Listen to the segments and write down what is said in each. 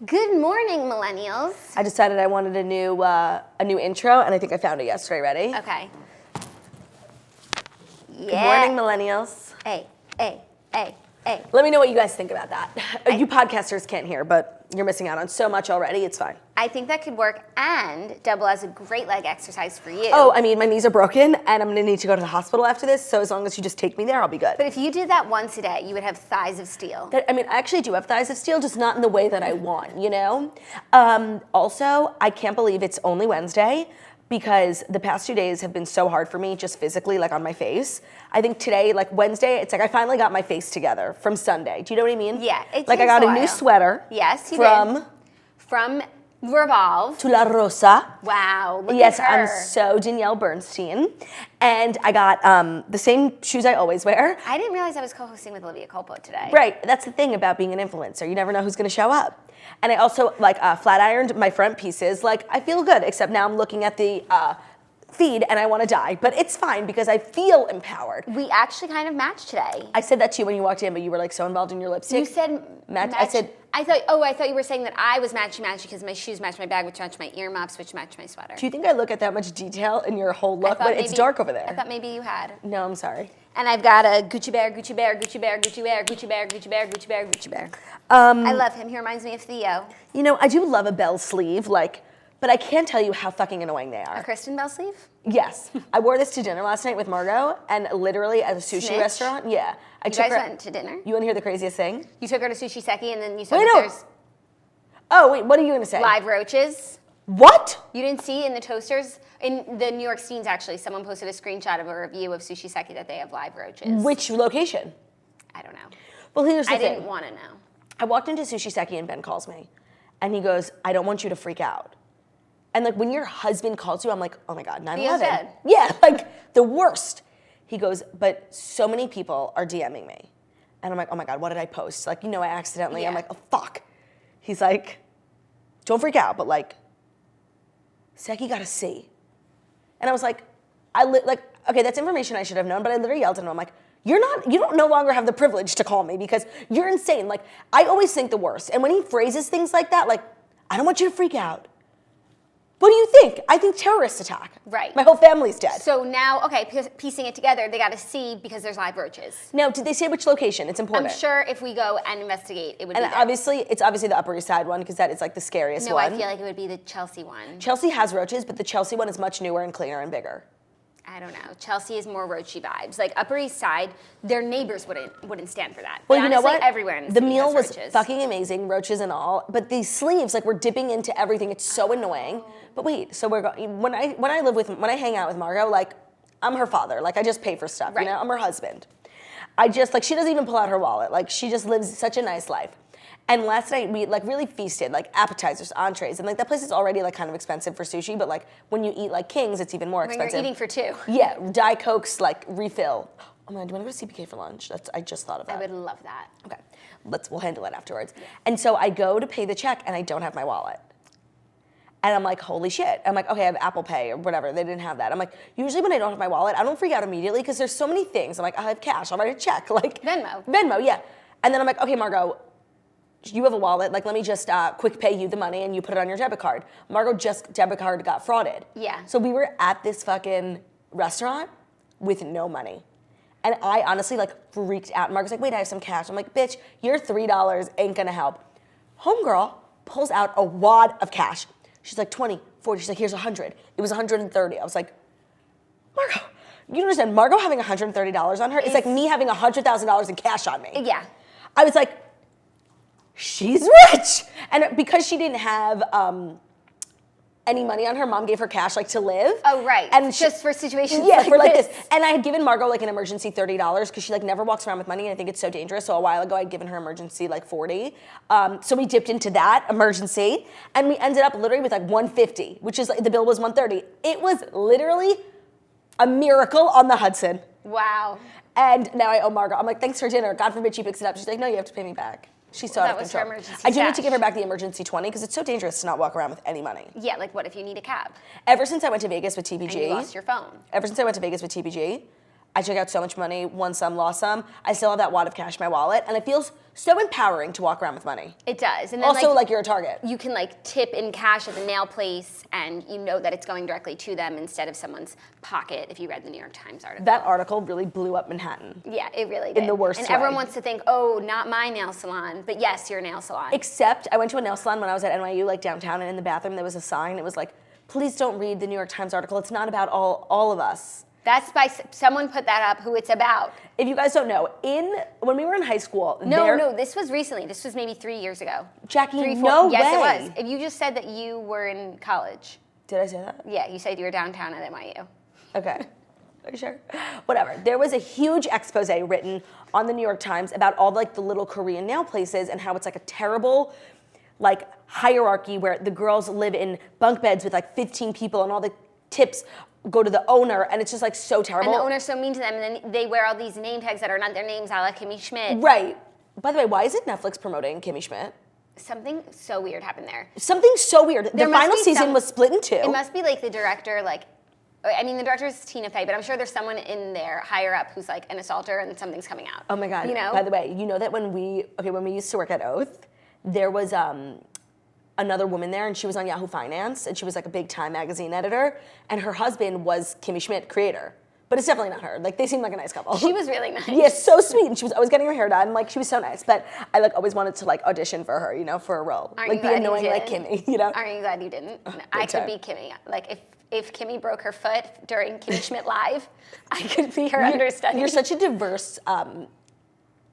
Good morning, millennials. I decided I wanted a new intro, and I think I found it yesterday. Ready? Okay. Yeah. Good morning, millennials. Hey. Let me know what you guys think about that. You podcasters can't hear, but you're missing out on so much already. It's fine. I think that could work and double as a great leg exercise for you. Oh, I mean, my knees are broken, and I'm gonna need to go to the hospital after this. So as long as you just take me there, I'll be good. But if you did that once a day, you would have thighs of steel. I actually do have thighs of steel, just not in the way that I want, you know? Also, I can't believe it's only Wednesday because the past 2 days have been so hard for me just physically, like on my face. I think today, like Wednesday, it's like I finally got my face together from Sunday. Do you know what I mean? Yeah, it like I takes got a a new while. sweater. Yes, you from did. From Revolve. to La Rosa. Wow, look Yes, at her. I'm so Danielle Bernstein. And I got the same shoes I always wear. I didn't realize I was co-hosting with Olivia Culpo today. Right, that's the thing about being an influencer. You never know who's gonna show up. And I also flat ironed my front pieces. Like I feel good, except now I'm looking at the feed and I wanna die. But it's fine because I feel empowered. We actually kind of matched today. I said that to you when you walked in, but you were like so involved in your lipstick. You said match. I thought you were saying that I was matchy because my shoes match my bag, which match my earmuffs, which match my sweater. Do you think I look at that much detail in your whole look? But it's maybe- dark over there. I thought maybe you had. No, I'm sorry. And I've got a Gucci bear, Gucci bear, Gucci bear, Gucci bear, Gucci bear, Gucci bear, Gucci bear, Gucci bear. I love him. He reminds me of Theo. You know, I do love a bell sleeve, but I can't tell you how fucking annoying they A are. Kristen Bell sleeve? Yes. I wore this to dinner last night with Margot, and literally at a sushi Snitch? restaurant. Yeah. You guys went to dinner? You want to hear the craziest thing? You took her to Sushi Seki and then you said Wait, that no. there's Oh, wait, what are you going to say? live roaches. What? You didn't see in the toasters? In the New York Scenes, actually, someone posted a screenshot of a review of Sushi Seki that they have live roaches. Which location? I don't know. Well, here's the I thing. didn't want to know. I walked into Sushi Seki and Ben calls me, and he goes, I don't want you to freak out. And like when your husband calls you, I'm like, oh my God, 9/11. Theo's dead. Yeah, like the worst. He goes, but so many people are DMing me. And I'm like, oh my God, what did I post? Like, I accidentally, I'm Yeah. like, oh fuck. He's like, don't freak out, but like, Seki got a C. And I was like, okay, that's information I should have known, but I literally yelled at him. I'm like, you don't no longer have the privilege to call me because you're insane. Like, I always think the worst. And when he phrases things like that, like, I don't want you to freak out. What do you think? I think terrorist attack. Right. My whole family's dead. So now, okay, piecing it together, they got a C because there's live roaches. Now, did they say which location? It's important. I'm sure if we go and investigate, it would be And there. it's obviously the Upper East Side one because that is like the scariest No, one. I feel like it would be the Chelsea one. Chelsea has roaches, but the Chelsea one is much newer and cleaner and bigger. I don't know. Chelsea is more roachy vibes. Like Upper East Side, their neighbors wouldn't stand for that. Well, But you know honestly, what? everywhere in the The city meal has was roaches. fucking amazing, roaches and all. But these sleeves, like, we're dipping into everything. It's so annoying. But wait, so when I hang out with Margot, like, I'm her father. Like, I just pay for stuff. Right. I'm her husband. She doesn't even pull out her wallet. Like, she just lives such a nice life. And last night we really feasted, like appetizers, entrees, and like that place is already like kind of expensive for sushi, but like when you eat like kings, it's even more When expensive. you're eating for two. Yeah, Diet Cokes like refill. Oh man, do you want to go to CPK for lunch? I just thought of that. I would love that. Okay, we'll handle it afterwards. And so I go to pay the check and I don't have my wallet. And I'm like, holy shit. I'm like, okay, I have Apple Pay or whatever. They didn't have that. I'm like, usually when I don't have my wallet, I don't freak out immediately because there's so many things. I'm like, I have cash. I'll write a check. Like Venmo, yeah. And then I'm like, okay, Margot, you have a wallet. Like, let me just quick pay you the money and you put it on your debit card. Margot just debit card got frauded. Yeah. So we were at this fucking restaurant with no money. And I honestly freaked out. Margot's like, wait, I have some cash. I'm like, bitch, your $3 ain't gonna help. Homegirl pulls out a wad of cash. She's like, 20, 40. She's like, here's 100. It was 130. I was like, Margot, you don't understand. Margot having $130 on her is like me having $100,000 in cash on me. Yeah. I was like, she's rich. And because she didn't have any money on her, mom gave her cash to live. Oh, right. And just for situations for this. this. And I had given Margot an emergency $30 because she never walks around with money and I think it's so dangerous. So a while ago I'd given her emergency 40. So we dipped into that emergency and we ended up literally with 150, which is the bill was 130. It was literally a miracle on the Hudson. Wow. And now I owe Margot. I'm like, thanks for dinner. God forbid she picks it up. She's like, no, you have to pay me back. She's so out of That was control. her emergency I do need cash. to give her back the emergency 20 because it's so dangerous to not walk around with any money. Yeah, what if you need a cab? Ever since I went to Vegas with TBG. And you lost your phone. Ever since I went to Vegas with TBG, I took out so much money, won some, lost some. I still have that wad of cash in my wallet, and it feels so empowering to walk around with money. It does. And then Also, like you're a Target. You can like tip in cash at the nail place, and you know that it's going directly to them instead of someone's pocket. If you read the New York Times article, that article really blew up Manhattan. Yeah, it really did. In the worst way. And way. everyone wants to think, oh, not my nail salon, but yes, your nail salon. Except I went to a nail salon when I was at NYU, like downtown, and in the bathroom there was a sign. It was like, please don't read the New York Times article. It's not about all of us. That's by someone put that up who it's about. If you guys don't know, when we were in high school, No, this was recently. This was maybe 3 years ago. Jackie, no way. Yes, it was. If you just said that you were in college. Did I say that? Yeah, you said you were downtown at NYU. Okay. Are you sure? Whatever. There was a huge expose written on the New York Times about all like the little Korean nail places and how it's like a terrible like hierarchy where the girls live in bunk beds with like 15 people and all the tips go to the owner, and it's just like so terrible. And the owner's so mean to them, and then they wear all these name tags that are not their names, a la Kimmy Schmidt. Right. By the way, why isn't Netflix promoting Kimmy Schmidt? Something so weird happened there. Something so weird. The final season was split in two. It must be like the director, the director is Tina Fey, but I'm sure there's someone in there higher up who's like an assaulter and something's coming out. Oh my God. You know? By the way, you know that when we used to work at Oath, there was another woman there, and she was on Yahoo Finance, and she was like a big Time magazine editor, and her husband was Kimmy Schmidt, creator. But it's definitely not her. Like, they seemed like a nice couple. She was really nice. Yeah, so sweet. And she was always getting her hair done. Like, she was so nice. But I like always wanted to like audition for her, you know, for a role. Aren't like, be annoying like Kimmy, you know? Aren't you glad you didn't? I could be Kimmy. Like, if Kimmy broke her foot during Kimmy Schmidt Live, I could be her understudy. You're such a diverse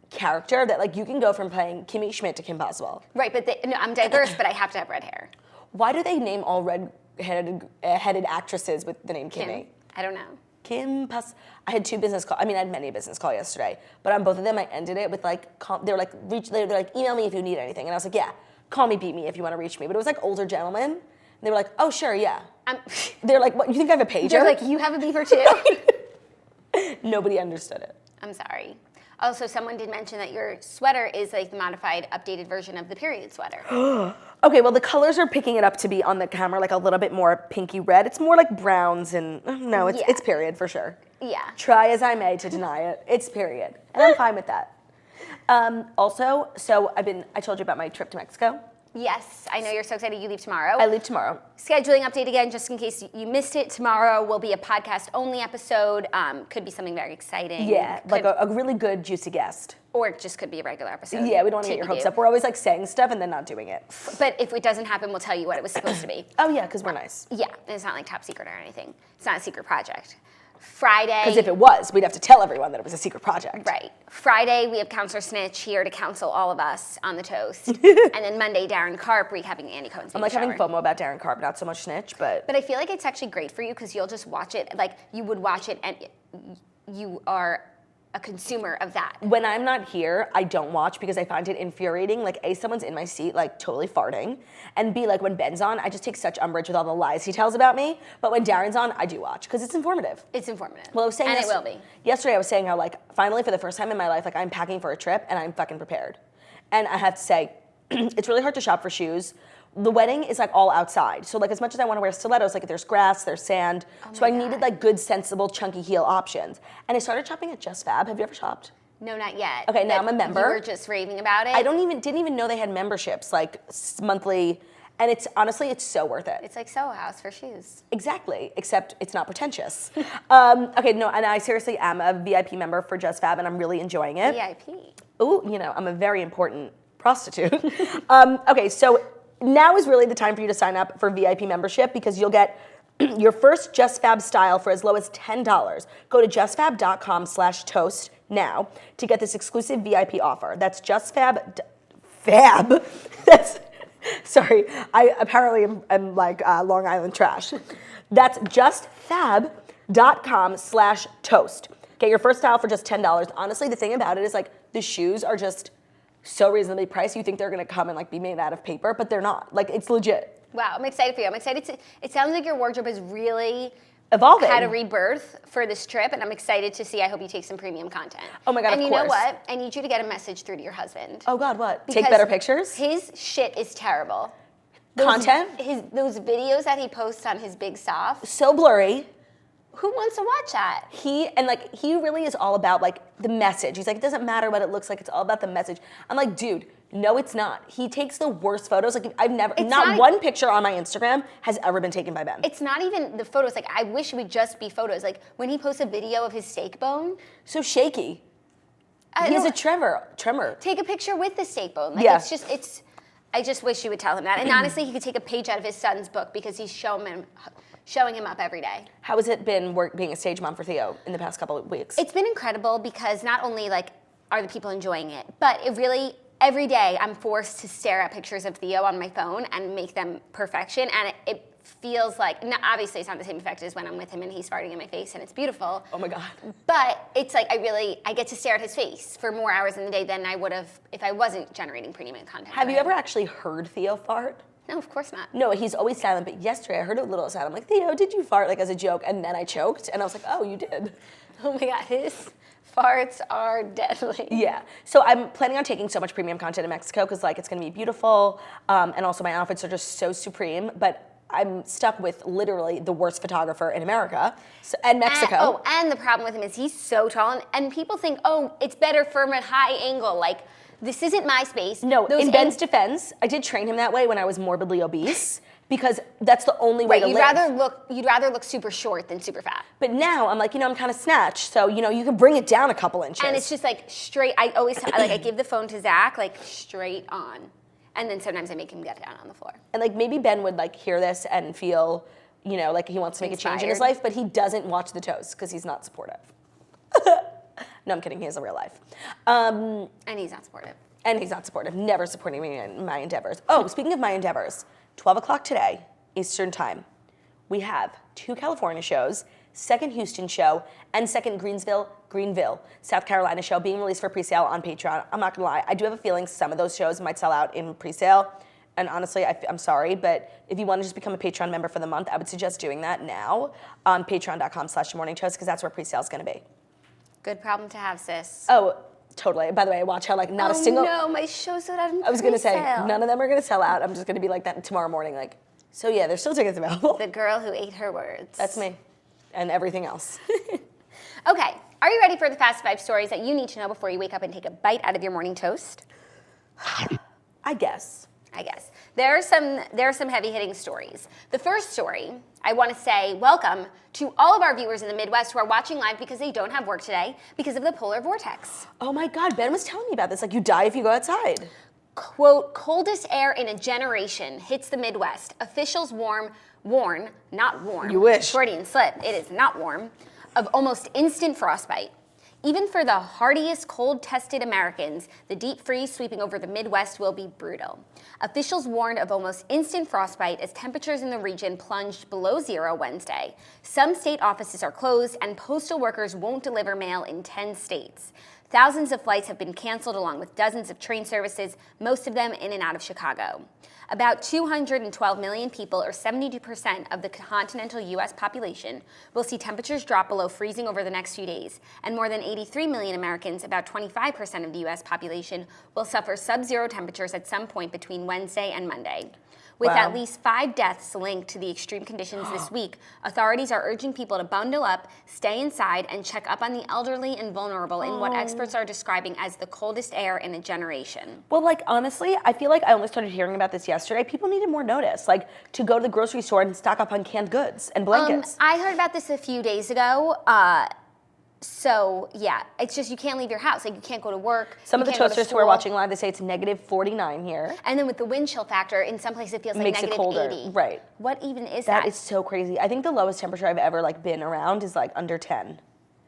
character that like you can go from playing Kimmy Schmidt to Kim Possible. Right, but I'm diverse, but I have to have red hair. Why do they name all red-headed actresses with the name Kimmy? I don't know. I had two business calls. I mean, I had many business calls yesterday, but on both of them, I ended it with like, they're like, email me if you need anything. And I was like, yeah, call me, beat me if you want to reach me. But it was like older gentlemen. And they were like, oh, sure, yeah. They're like, what, you think I have a pager? They're like, you have a beeper too? Nobody understood it. I'm sorry. Also, someone did mention that your sweater is like the modified, updated version of the period sweater. Okay, well, the colors are picking it up to be on the camera like a little bit more pinky red. It's more like browns and, no, it's period for sure. Yeah. Try as I may to deny it. It's period. And I'm fine with that. Also, so I told you about my trip to Mexico. Yes, I know you're so excited. You leave tomorrow. I leave tomorrow. Scheduling update again, just in case you missed it. Tomorrow will be a podcast-only episode. Could be something very exciting. Yeah, like a really good, juicy guest. Or it just could be a regular episode. Yeah, we don't want to get your hopes up. We're always like saying stuff and then not doing it. But if it doesn't happen, we'll tell you what it was supposed to be. Oh yeah, because we're nice. Yeah, and it's not like top secret or anything. It's not a secret project. Friday. Because if it was, we'd have to tell everyone that it was a secret project. Right. Friday, we have Counselor Snitch here to counsel all of us on the toast. And then Monday, Darren Karp recapping Andy Cohen's I'm like having FOMO about Darren Karp, not so much Snitch, but... But I feel like it's actually great for you because you'll just watch it, like you would watch it and you are a consumer of that. When I'm not here, I don't watch because I find it infuriating. Like, A, someone's in my seat, like, totally farting. And B, like, when Ben's on, I just take such umbrage with all the lies he tells about me. But when Darren's on, I do watch because it's informative. It's informative. Well, I was saying and it will be. Yesterday, I was saying how, like, finally, for the first time in my life, like, I'm packing for a trip and I'm fucking prepared. And I have to say, it's really hard to shop for shoes. The wedding is like all outside. So like as much as I want to wear stilettos, like there's grass, there's sand. So I needed like good, sensible, chunky heel options. And I started shopping at Just Fab. Have you ever shopped? No, not yet. Okay, now I'm a member. You were just raving about it? I didn't even know they had memberships, like monthly. And it's honestly, it's so worth it. It's like Soho House for shoes. Exactly, except it's not pretentious. Okay, no, and I seriously am a VIP member for Just Fab and I'm really enjoying it. VIP? Ooh, you know, I'm a very important prostitute. Okay, so now is really the time for you to sign up for VIP membership because you'll get your first Just Fab style for as low as $10. Go to justfab.com/toast now to get this exclusive VIP offer. That's justfab. That's, sorry, I apparently am like Long Island trash. That's justfab.com/toast. Get your first style for just $10. Honestly, the thing about it is like the shoes are just so reasonably priced. You think they're gonna come and like be made out of paper, but they're not. Like it's legit. Wow, I'm excited for you. I'm excited it sounds like your wardrobe is really evolving. Had a rebirth for this trip, and I'm excited to see. I hope you take some premium content. Oh my God, and of you course. know what? I need you to get a message through to your husband. Oh God, what? Because take better pictures? His shit is terrible. Content? Those videos that he posts on his big stuff. So blurry. Who wants to watch that? He really is all about like the message. He's like, it doesn't matter what it looks like, it's all about the message. I'm like, dude, no, it's not. He takes the worst photos. Like not one picture on my Instagram has ever been taken by Ben. It's not even the photos. Like, I wish it would just be photos. Like, when he posts a video of his steak bone. So shaky. He has a tremor. Take a picture with the steak bone. Like, Yeah. I just wish you would tell him that. And honestly, he could take a page out of his son's book because he's showing him up every day. How has it been being a stage mom for Theo in the past couple of weeks? It's been incredible because not only like are the people enjoying it, but it really, every day I'm forced to stare at pictures of Theo on my phone and make them perfection. And it feels like, obviously it's not the same effect as when I'm with him and he's farting in my face and it's beautiful. Oh my God. But it's like I get to stare at his face for more hours in the day than I would have if I wasn't generating premium content. Have you ever actually heard Theo fart? No, of course not. No, he's always silent, but yesterday I heard a little sound. I'm like, Theo, did you fart? Like as a joke, and then I choked, and I was like, oh, you did. Oh my God, his farts are deadly. Yeah, so I'm planning on taking so much premium content in Mexico because like it's gonna be beautiful, and also my outfits are just so supreme, but I'm stuck with literally the worst photographer in America and Mexico. And the problem with him is he's so tall, and people think, oh, it's better from a high angle. Like, this isn't my space. No, in Ben's defense, I did train him that way when I was morbidly obese because that's the only way to live. You'd rather look super short than super fat. But now I'm like, I'm kind of snatched, so you can bring it down a couple inches. And it's just like straight. I always I give the phone to Zach like straight on. And then sometimes I make him get down on the floor. And like maybe Ben would like hear this and feel, like he wants to make a change in his life, but he doesn't watch the toast because he's not supportive. No, I'm kidding. He has a real life. And he's not supportive. And he's not supportive. Never supporting me in my endeavors. Oh, speaking of my endeavors, 12 o'clock today, Eastern time, we have 2 California shows, 2nd Houston show, and 2nd Greenville, South Carolina show being released for pre-sale on Patreon. I'm not gonna lie, I do have a feeling some of those shows might sell out in pre-sale. And honestly, I'm sorry, but if you want to just become a Patreon member for the month, I would suggest doing that now on patreon.com/morningtoast because that's where pre-sale is gonna be. Good problem to have, sis. Oh, totally. By the way, I watch how like not a single. No, my show's sold out in I was gonna say none of them are gonna sell out. I'm just gonna be like that tomorrow morning. Like, so yeah, there's still tickets available. The girl who ate her words. That's me, and everything else. Okay, are you ready for the fast 5 stories that you need to know before you wake up and take a bite out of your morning toast? I guess. There are some heavy-hitting stories. The first story, I want to say welcome to all of our viewers in the Midwest who are watching live because they don't have work today because of the polar vortex. Oh my God, Ben was telling me about this. Like, you die if you go outside. Quote, coldest air in a generation hits the Midwest. Officials warn, not warm. You wish. Freudian slip, it is not warm, of almost instant frostbite. Even for the hardiest cold-tested Americans, the deep freeze sweeping over the Midwest will be brutal. Officials warned of almost instant frostbite as temperatures in the region plunged below zero Wednesday. Some state offices are closed, and postal workers won't deliver mail in 10 states. Thousands of flights have been canceled along with dozens of train services, most of them in and out of Chicago. About 212 million people, or 72% of the continental U.S. population, will see temperatures drop below freezing over the next few days, and more than 83 million Americans, about 25% of the U.S. population, will suffer sub-zero temperatures at some point between Wednesday and Monday. With at least 5 deaths linked to the extreme conditions this week, authorities are urging people to bundle up, stay inside, and check up on the elderly and vulnerable in what experts are describing as the coldest air in a generation. Well, like, honestly, I feel like I only started hearing about this yesterday. People needed more notice, like, to go to the grocery store and stock up on canned goods and blankets. I heard about this a few days ago. So, yeah, it's just you can't leave your house. Like, you can't go to work. Some of the toasters who are watching live, they say it's negative 49 here. And then with the wind chill factor, in some places it feels like makes negative it colder. 80. Right. What even is that? That is so crazy. I think the lowest temperature I've ever, like, been around is, like, under 10.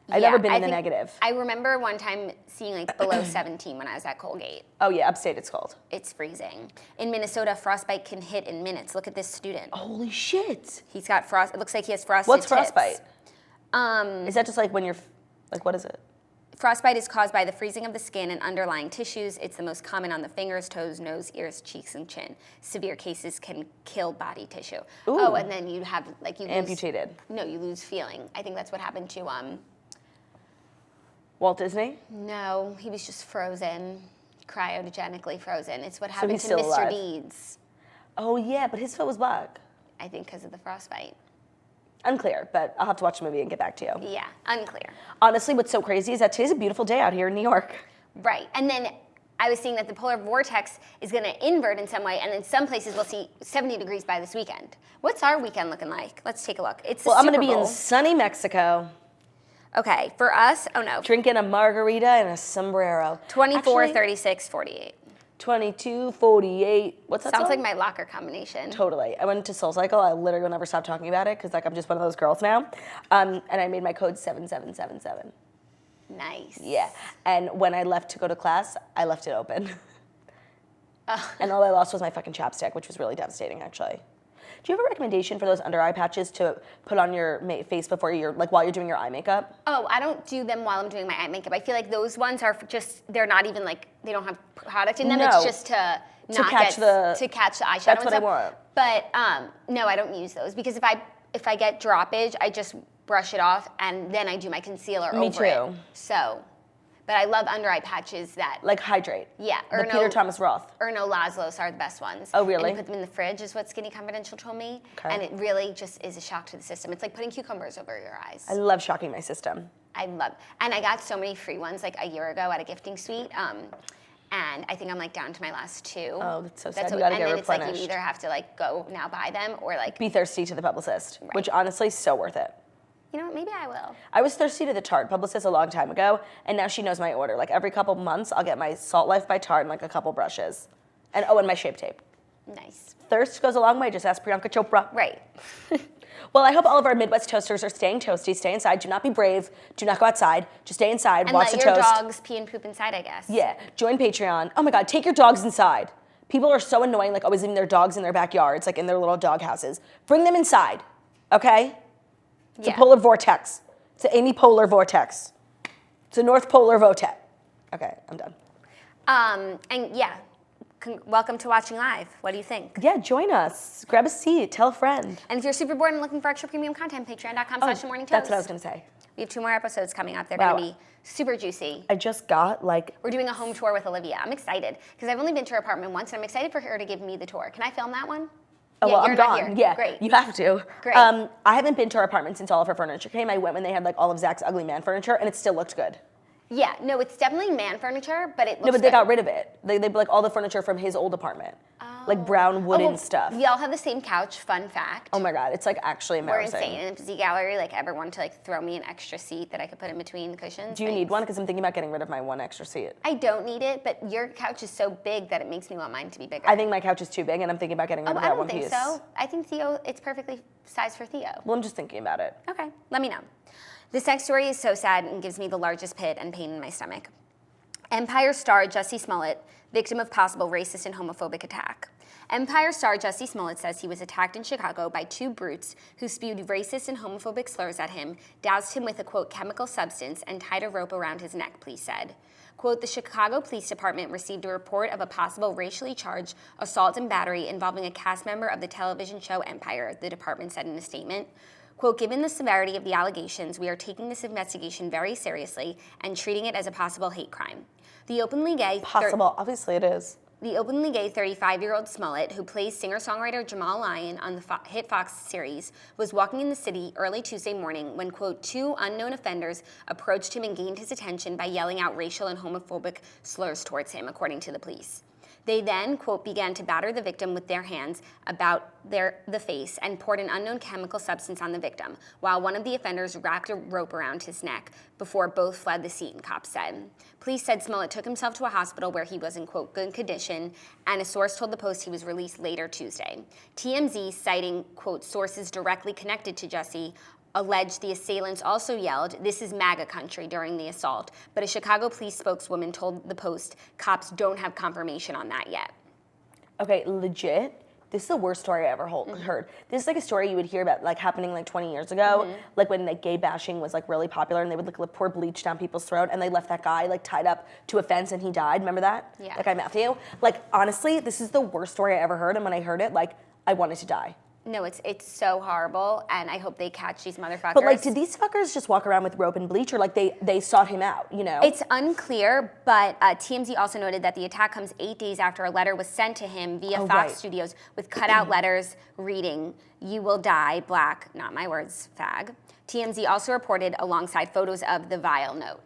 I've never been in the negative. I remember one time seeing, like, below 17 when I was at Colgate. Oh, yeah, upstate it's cold. It's freezing. In Minnesota, frostbite can hit in minutes. Look at this student. Holy shit. He's got frost. It looks like he has frosted What's tips. frostbite? Is that just, like, when you're, like, what is it? Frostbite is caused by the freezing of the skin and underlying tissues. It's the most common on the fingers, toes, nose, ears, cheeks, and chin. Severe cases can kill body tissue. Ooh. Oh, and then you have, like, you amputated. You lose feeling. I think that's what happened to, Walt Disney? No, he was just frozen, cryogenically frozen. It's what happened to Mr. Alive. Deeds. Oh, yeah, but his foot was black. I think because of the frostbite. Unclear, but I'll have to watch the movie and get back to you. Yeah, unclear. Honestly, what's so crazy is that today's a beautiful day out here in New York. Right, and then I was seeing that the polar vortex is going to invert in some way, and in some places we'll see 70 degrees by this weekend. What's our weekend looking like? Let's take a look. It's the Well, I'm Super going to be Bowl. in sunny Mexico. Okay, for us, oh no. Drinking a margarita and a sombrero. 24, Actually, 36, 48. 22, 48. What's that Sounds song? like my locker combination. Totally. I went to SoulCycle. I literally will never stop talking about it because like I'm just one of those girls now. And I made my code 7777. Nice. Yeah. And when I left to go to class, I left it open. And all I lost was my fucking chapstick, which was really devastating, actually. Do you have a recommendation for those under eye patches to put on your face before you're, like while you're doing your eye makeup? Oh, I don't do them while I'm doing my eye makeup. I feel like those ones are just, they're not even like, they don't have product in them. No. It's just to not catch to catch the eyeshadow. That's and what I stuff. want. But no, I don't use those because if I get droppage, I just brush it off and then I do my concealer over it. Me too. So, but I love under eye patches that, Like hydrate. yeah, The Peter Thomas Roth. Erno Lazlos are the best ones. Oh, really? And you put them in the fridge is what Skinny Confidential told me. Okay. And it really just is a shock to the system. It's like putting cucumbers over your eyes. I love shocking my system. I love, and I got so many free ones like a year ago at a gifting suite. And I think I'm like down to my last two. Oh, that's so sad. That's You what, gotta and get then it's like replenished. you either have to like go now buy them or like, Be thirsty to the publicist, Right. which honestly is so worth it. you know what, maybe I will. I was thirsty to the Tarte publicist a long time ago, and now she knows my order. Like every couple months, I'll get my Salt Life by Tarte and like a couple brushes. And and my Shape Tape. Nice. Thirst goes a long way, just ask Priyanka Chopra. Right. Well, I hope all of our Midwest toasters are staying toasty. Stay inside. Do not be brave. Do not go outside. Just stay inside. And watch let the your toast. dogs pee and poop inside, I guess. Yeah. Join Patreon. Oh my God, take your dogs inside. People are so annoying, like always leaving their dogs in their backyards, like in their little dog houses. Bring them inside, okay? It's a polar vortex. It's an Amy Polar vortex. It's a North Polar vortex. Okay, I'm done. And yeah, welcome to watching live. What do you think? Yeah, join us. Grab a seat. Tell a friend. And if you're super bored and looking for extra premium content, patreon.com/themorningtoast. That's what I was gonna say. We have 2 more episodes coming up. They're Wow. going to be super juicy. I just got like, We're doing a home tour with Olivia. I'm excited because I've only been to her apartment once, and I'm excited for her to give me the tour. Can I film that one? oh Yeah, well, you're I'm not gone. here. Yeah, Great. you have to. Great. I haven't been to her apartment since all of her furniture came. I went when they had like all of Zach's ugly man furniture, and it still looked good. Yeah, no, it's definitely man furniture, but it looks No, but they good. got rid of it. They like all the furniture from his old apartment, like brown wooden well, stuff. We all have the same couch, fun fact. Oh my God, it's like actually We're embarrassing. insane. And if Z Gallery like ever wanted to like throw me an extra seat that I could put in between the cushions. Do you need one? Because I'm thinking about getting rid of my one extra seat. I don't need it, but your couch is so big that it makes me want mine to be bigger. I think my couch is too big, and I'm thinking about getting rid of I that don't one think piece. so. I think Theo, it's perfectly sized for Theo. Well, I'm just thinking about it. Okay, let me know. This next story is so sad and gives me the largest pit and pain in my stomach. Empire star Jussie Smollett, victim of possible racist and homophobic attack. Empire star Jussie Smollett says he was attacked in Chicago by 2 brutes who spewed racist and homophobic slurs at him, doused him with a, quote, chemical substance, and tied a rope around his neck, police said. Quote, the Chicago Police Department received a report of a possible racially charged assault and battery involving a cast member of the television show Empire, the department said in a statement. Quote, given the severity of the allegations, we are taking this investigation very seriously and treating it as a possible hate crime. The openly gay... Obviously it is. The openly gay 35-year-old Smollett, who plays singer-songwriter Jamal Lyon on the hit Fox series, was walking in the city early Tuesday morning when, quote, 2 unknown offenders approached him and gained his attention by yelling out racial and homophobic slurs towards him, according to the police. They then, quote, began to batter the victim with their hands about the face and poured an unknown chemical substance on the victim, while one of the offenders wrapped a rope around his neck before both fled the scene, cops said. Police said Smollett took himself to a hospital where he was in, quote, good condition, and a source told the Post he was released later Tuesday. TMZ, citing, quote, sources directly connected to Jussie, alleged the assailants also yelled, this is MAGA country during the assault, but a Chicago police spokeswoman told the Post cops don't have confirmation on that yet. Okay, legit, this is the worst story I ever heard. This is like a story you would hear about like happening like 20 years ago, like when like gay bashing was like really popular and they would like pour bleach down people's throat and they left that guy like tied up to a fence and he died. Remember that? Yeah. That guy Matthew? Like honestly, this is the worst story I ever heard, and when I heard it, like I wanted to die. No, it's so horrible, and I hope they catch these motherfuckers. But like, did these fuckers just walk around with rope and bleach, or like they sought him out, you know? It's unclear, but TMZ also noted that the attack comes 8 days after a letter was sent to him via Fox Studios with cutout letters reading, "You will die, black, not my words, fag." TMZ also reported alongside photos of the vile note.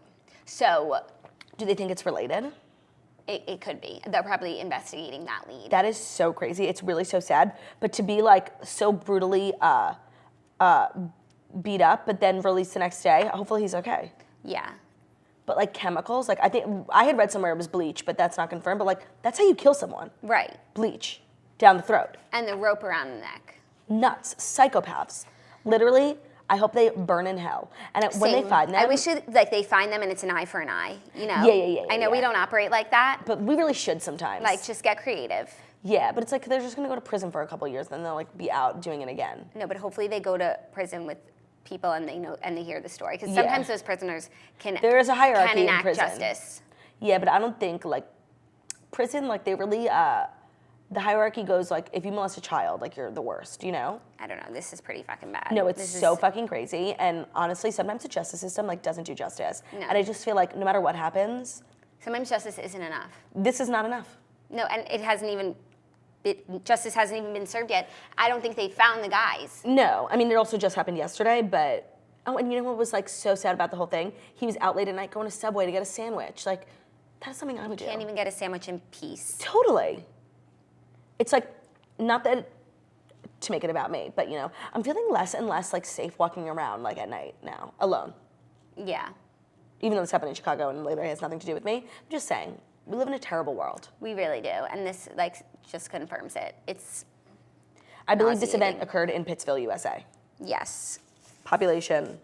So, do they think it's related? It could be. They're probably investigating that lead. That is so crazy. It's really so sad. But to be like so brutally beat up, but then released the next day, hopefully he's okay. Yeah. But like chemicals, like I think I had read somewhere it was bleach, but that's not confirmed. But like that's how you kill someone. Right. Bleach down the throat. And the rope around the neck. Nuts. Psychopaths. Literally. I hope they burn in hell. And when they find them, I wish they find them and it's an eye for an eye. You know. Yeah. I know we don't operate like that, but we really should sometimes. Like, just get creative. Yeah, but it's like they're just gonna go to prison for a couple years, then they'll like be out doing it again. No, but hopefully they go to prison with people and they know and they hear the story, because sometimes those prisoners can. There is a hierarchy can enact in prison. Justice. Yeah, but I don't think like prison, like they really. The hierarchy goes like, if you molest a child, like you're the worst, you know? I don't know. This is pretty fucking bad. No, it's so fucking crazy. And honestly, sometimes the justice system like doesn't do justice. No. And I just feel like no matter what happens, sometimes justice isn't enough. This is not enough. No, and justice hasn't even been served yet. I don't think they found the guys. No, I mean, it also just happened yesterday, but, oh, and you know what was like so sad about the whole thing? He was out late at night going to Subway to get a sandwich. Like, that's something I would do. Can't even get a sandwich in peace. Totally. It's like, not that to make it about me, but you know, I'm feeling less and less like safe walking around like at night now, alone. Yeah. Even though this happened in Chicago and later it has nothing to do with me, I'm just saying, we live in a terrible world. We really do, and this like just confirms it. It's I believe this event occurred in Pittsville, USA. Yes. Population.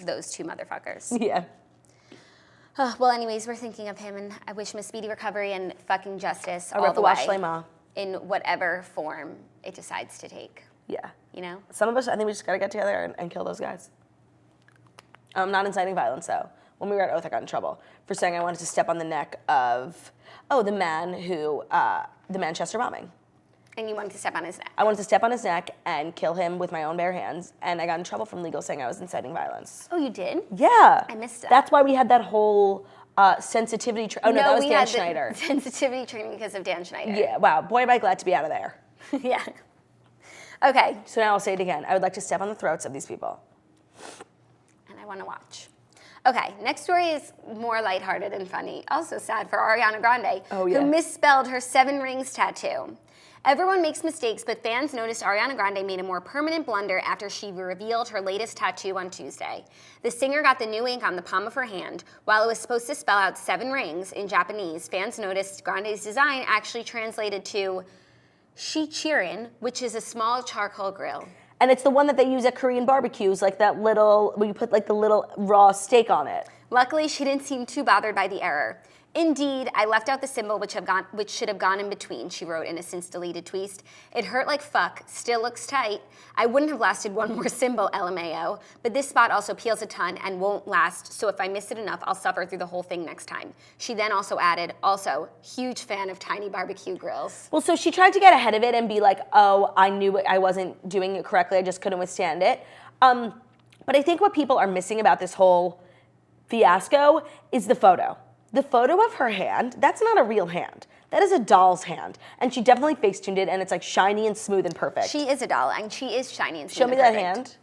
Those two motherfuckers. Yeah. Well, anyways, we're thinking of him, and I wish him a speedy recovery and fucking justice all the way. In whatever form it decides to take. Yeah. You know? Some of us, I think we just gotta get together and kill those guys. Not inciting violence, though. When we were at Oath, I got in trouble for saying I wanted to step on the neck of, the man who, the Manchester bombing. And you wanted to step on his neck? I wanted to step on his neck and kill him with my own bare hands, and I got in trouble from legal saying I was inciting violence. Oh, you did? Yeah. I missed that. That's why we had that whole sensitivity training. Oh, no, that was Dan Schneider. Sensitivity training because of Dan Schneider. Yeah, wow. Boy, am I glad to be out of there. Yeah. Okay. So now I'll say it again. I would like to step on the throats of these people. And I want to watch. Okay, next story is more lighthearted and funny. Also sad for Ariana Grande, who misspelled her 7 rings tattoo. Everyone makes mistakes, but fans noticed Ariana Grande made a more permanent blunder after she revealed her latest tattoo on Tuesday. The singer got the new ink on the palm of her hand. While it was supposed to spell out 7 rings in Japanese, fans noticed Grande's design actually translated to shichirin, which is a small charcoal grill. And it's the one that they use at Korean barbecues, like that little, where you put like the little raw steak on it. Luckily, she didn't seem too bothered by the error. Indeed, I left out the symbol which should have gone in between, she wrote in a since-deleted tweet. It hurt like fuck, still looks tight. I wouldn't have lasted one more symbol, LMAO, but this spot also peels a ton and won't last, so if I miss it enough, I'll suffer through the whole thing next time. She then also added, also, huge fan of tiny barbecue grills. Well, so she tried to get ahead of it and be like, oh, I knew I wasn't doing it correctly, I just couldn't withstand it. But I think what people are missing about this whole fiasco is the photo. The photo of her hand, that's not a real hand. That is a doll's hand. And she definitely face-tuned it, and it's like shiny and smooth and perfect. She is a doll, and she is shiny and smooth. Show me that hand.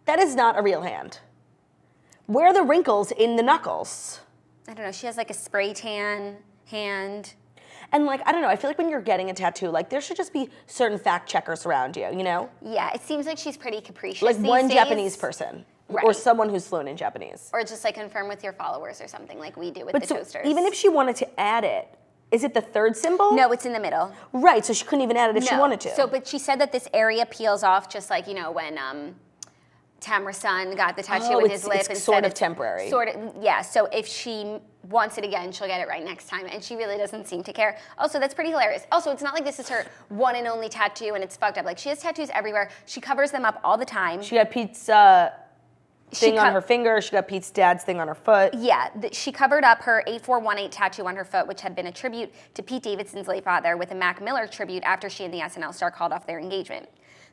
That is not a real hand. Where are the wrinkles in the knuckles? I don't know, she has like a spray tan hand. And like, I don't know, I feel like when you're getting a tattoo, like there should just be certain fact checkers around you, you know? Yeah, it seems like she's pretty capricious like these one days. Japanese person. Right. Or someone who's fluent in Japanese. Or just like confirm with your followers or something like we do with the toasters. Even if she wanted to add it, is it the third symbol? No, it's in the middle. Right, so she couldn't even add it if she wanted to. So, but she said that this area peels off just like, you know, when Tamra's son got the tattoo in his lip. It's sort of temporary. Sort of, yeah. So if she wants it again, she'll get it right next time. And she really doesn't seem to care. Also, that's pretty hilarious. Also, it's not like this is her one and only tattoo and it's fucked up. Like, she has tattoos everywhere. She covers them up all the time. She got Pete's thing on her finger. She got Pete's dad's thing on her foot. Yeah, she covered up her 8418 tattoo on her foot, which had been a tribute to Pete Davidson's late father, with a Mac Miller tribute after she and the SNL star called off their engagement.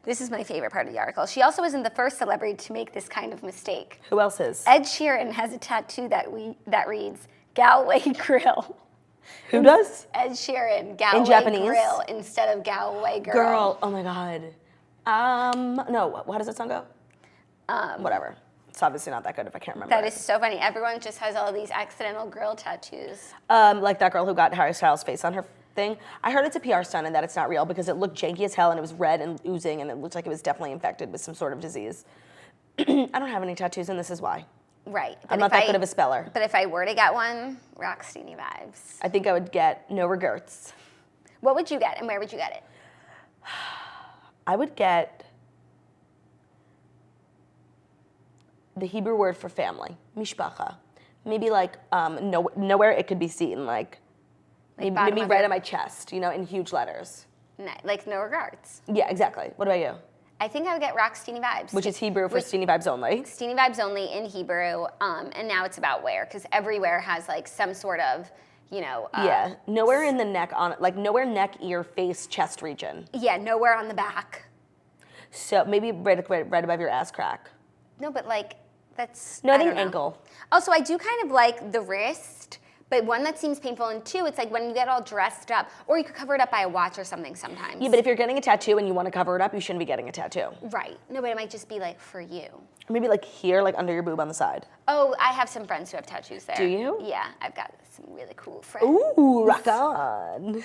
This is my favorite part of the article. She also isn't the first celebrity to make this kind of mistake. Who else is? Ed Sheeran has a tattoo that reads Galway Grill. Who does? Ed Sheeran, Galway In Japanese? Grill instead of Galway Girl. Girl. Oh my God. No, how does that song go? Whatever. It's obviously not that good if I can't remember. That is so funny. Everyone just has all these accidental grill tattoos. Like that girl who got Harry Styles' face on her thing. I heard it's a PR stunt and that it's not real because it looked janky as hell and it was red and oozing and it looked like it was definitely infected with some sort of disease. I don't have any tattoos and this is why. Right. I'm not that good of a speller. But if I were to get one, Rocksteiny vibes. I think I would get no regrets. What would you get and where would you get it? I would get the Hebrew word for family, mishpacha. Maybe like nowhere it could be seen, like maybe right on my chest, in huge letters. Like no regards. Yeah, exactly. What about you? I think I would get Rocksteiny vibes. Which is Hebrew for Steeny Vibes Only. Steeny vibes only in Hebrew, and now it's about where, because everywhere has like some sort of, yeah, nowhere in the neck, nowhere neck, ear, face, chest region. Yeah, nowhere on the back. So maybe right above your ass crack. No, but like, that's... No, I think ankle. Also, I do kind of like the wrist, but one that seems painful, and two, it's like when you get all dressed up, or you could cover it up by a watch or something sometimes. Yeah, but if you're getting a tattoo and you want to cover it up, you shouldn't be getting a tattoo. Right. No, but it might just be like for you. Maybe like here, like under your boob on the side. Oh, I have some friends who have tattoos there. Do you? Yeah, I've got some really cool friends. Ooh, rock on.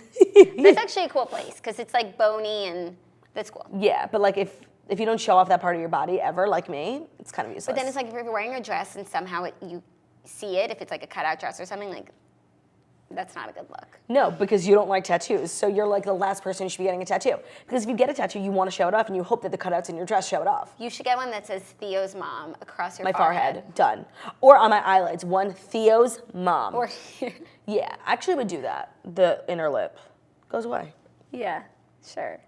That's actually a cool place, because it's like bony and that's cool. Yeah, but like if you don't show off that part of your body ever, like me, it's kind of useless. But then it's like if you're wearing a dress and somehow you see it, if it's like a cutout dress or something, like that's not a good look. No, because you don't like tattoos, so you're like the last person who should be getting a tattoo. Because if you get a tattoo, you want to show it off, and you hope that the cutouts in your dress show it off. You should get one that says Theo's mom across your my forehead. Done. Or on my eyelids, one Theo's mom. Or here. Yeah, I actually would do that. The inner lip goes away. Yeah, sure.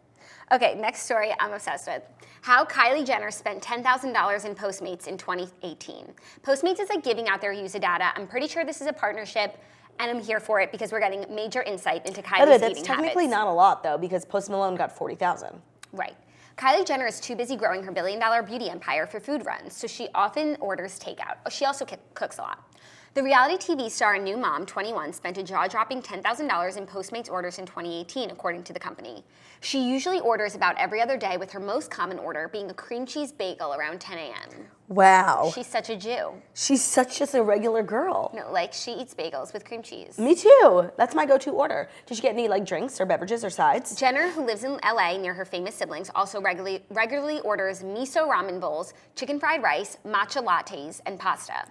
Okay, next story I'm obsessed with. How Kylie Jenner spent $10,000 in Postmates in 2018. Postmates is like giving out their user data. I'm pretty sure this is a partnership, and I'm here for it because we're getting major insight into Kylie's eating habits. That's technically not a lot, though, because Post Malone got $40,000. Right. Kylie Jenner is too busy growing her billion-dollar beauty empire for food runs, so she often orders takeout. She also cooks a lot. The reality TV star and new mom, 21, spent a jaw-dropping $10,000 in Postmates orders in 2018, according to the company. She usually orders about every other day, with her most common order being a cream cheese bagel around 10 a.m. Wow. She's such a Jew. She's such just a regular girl. No, like she eats bagels with cream cheese. Me too. That's my go-to order. Did you get any like drinks or beverages or sides? Jenner, who lives in LA near her famous siblings, also regularly orders miso ramen bowls, chicken fried rice, matcha lattes, and pasta.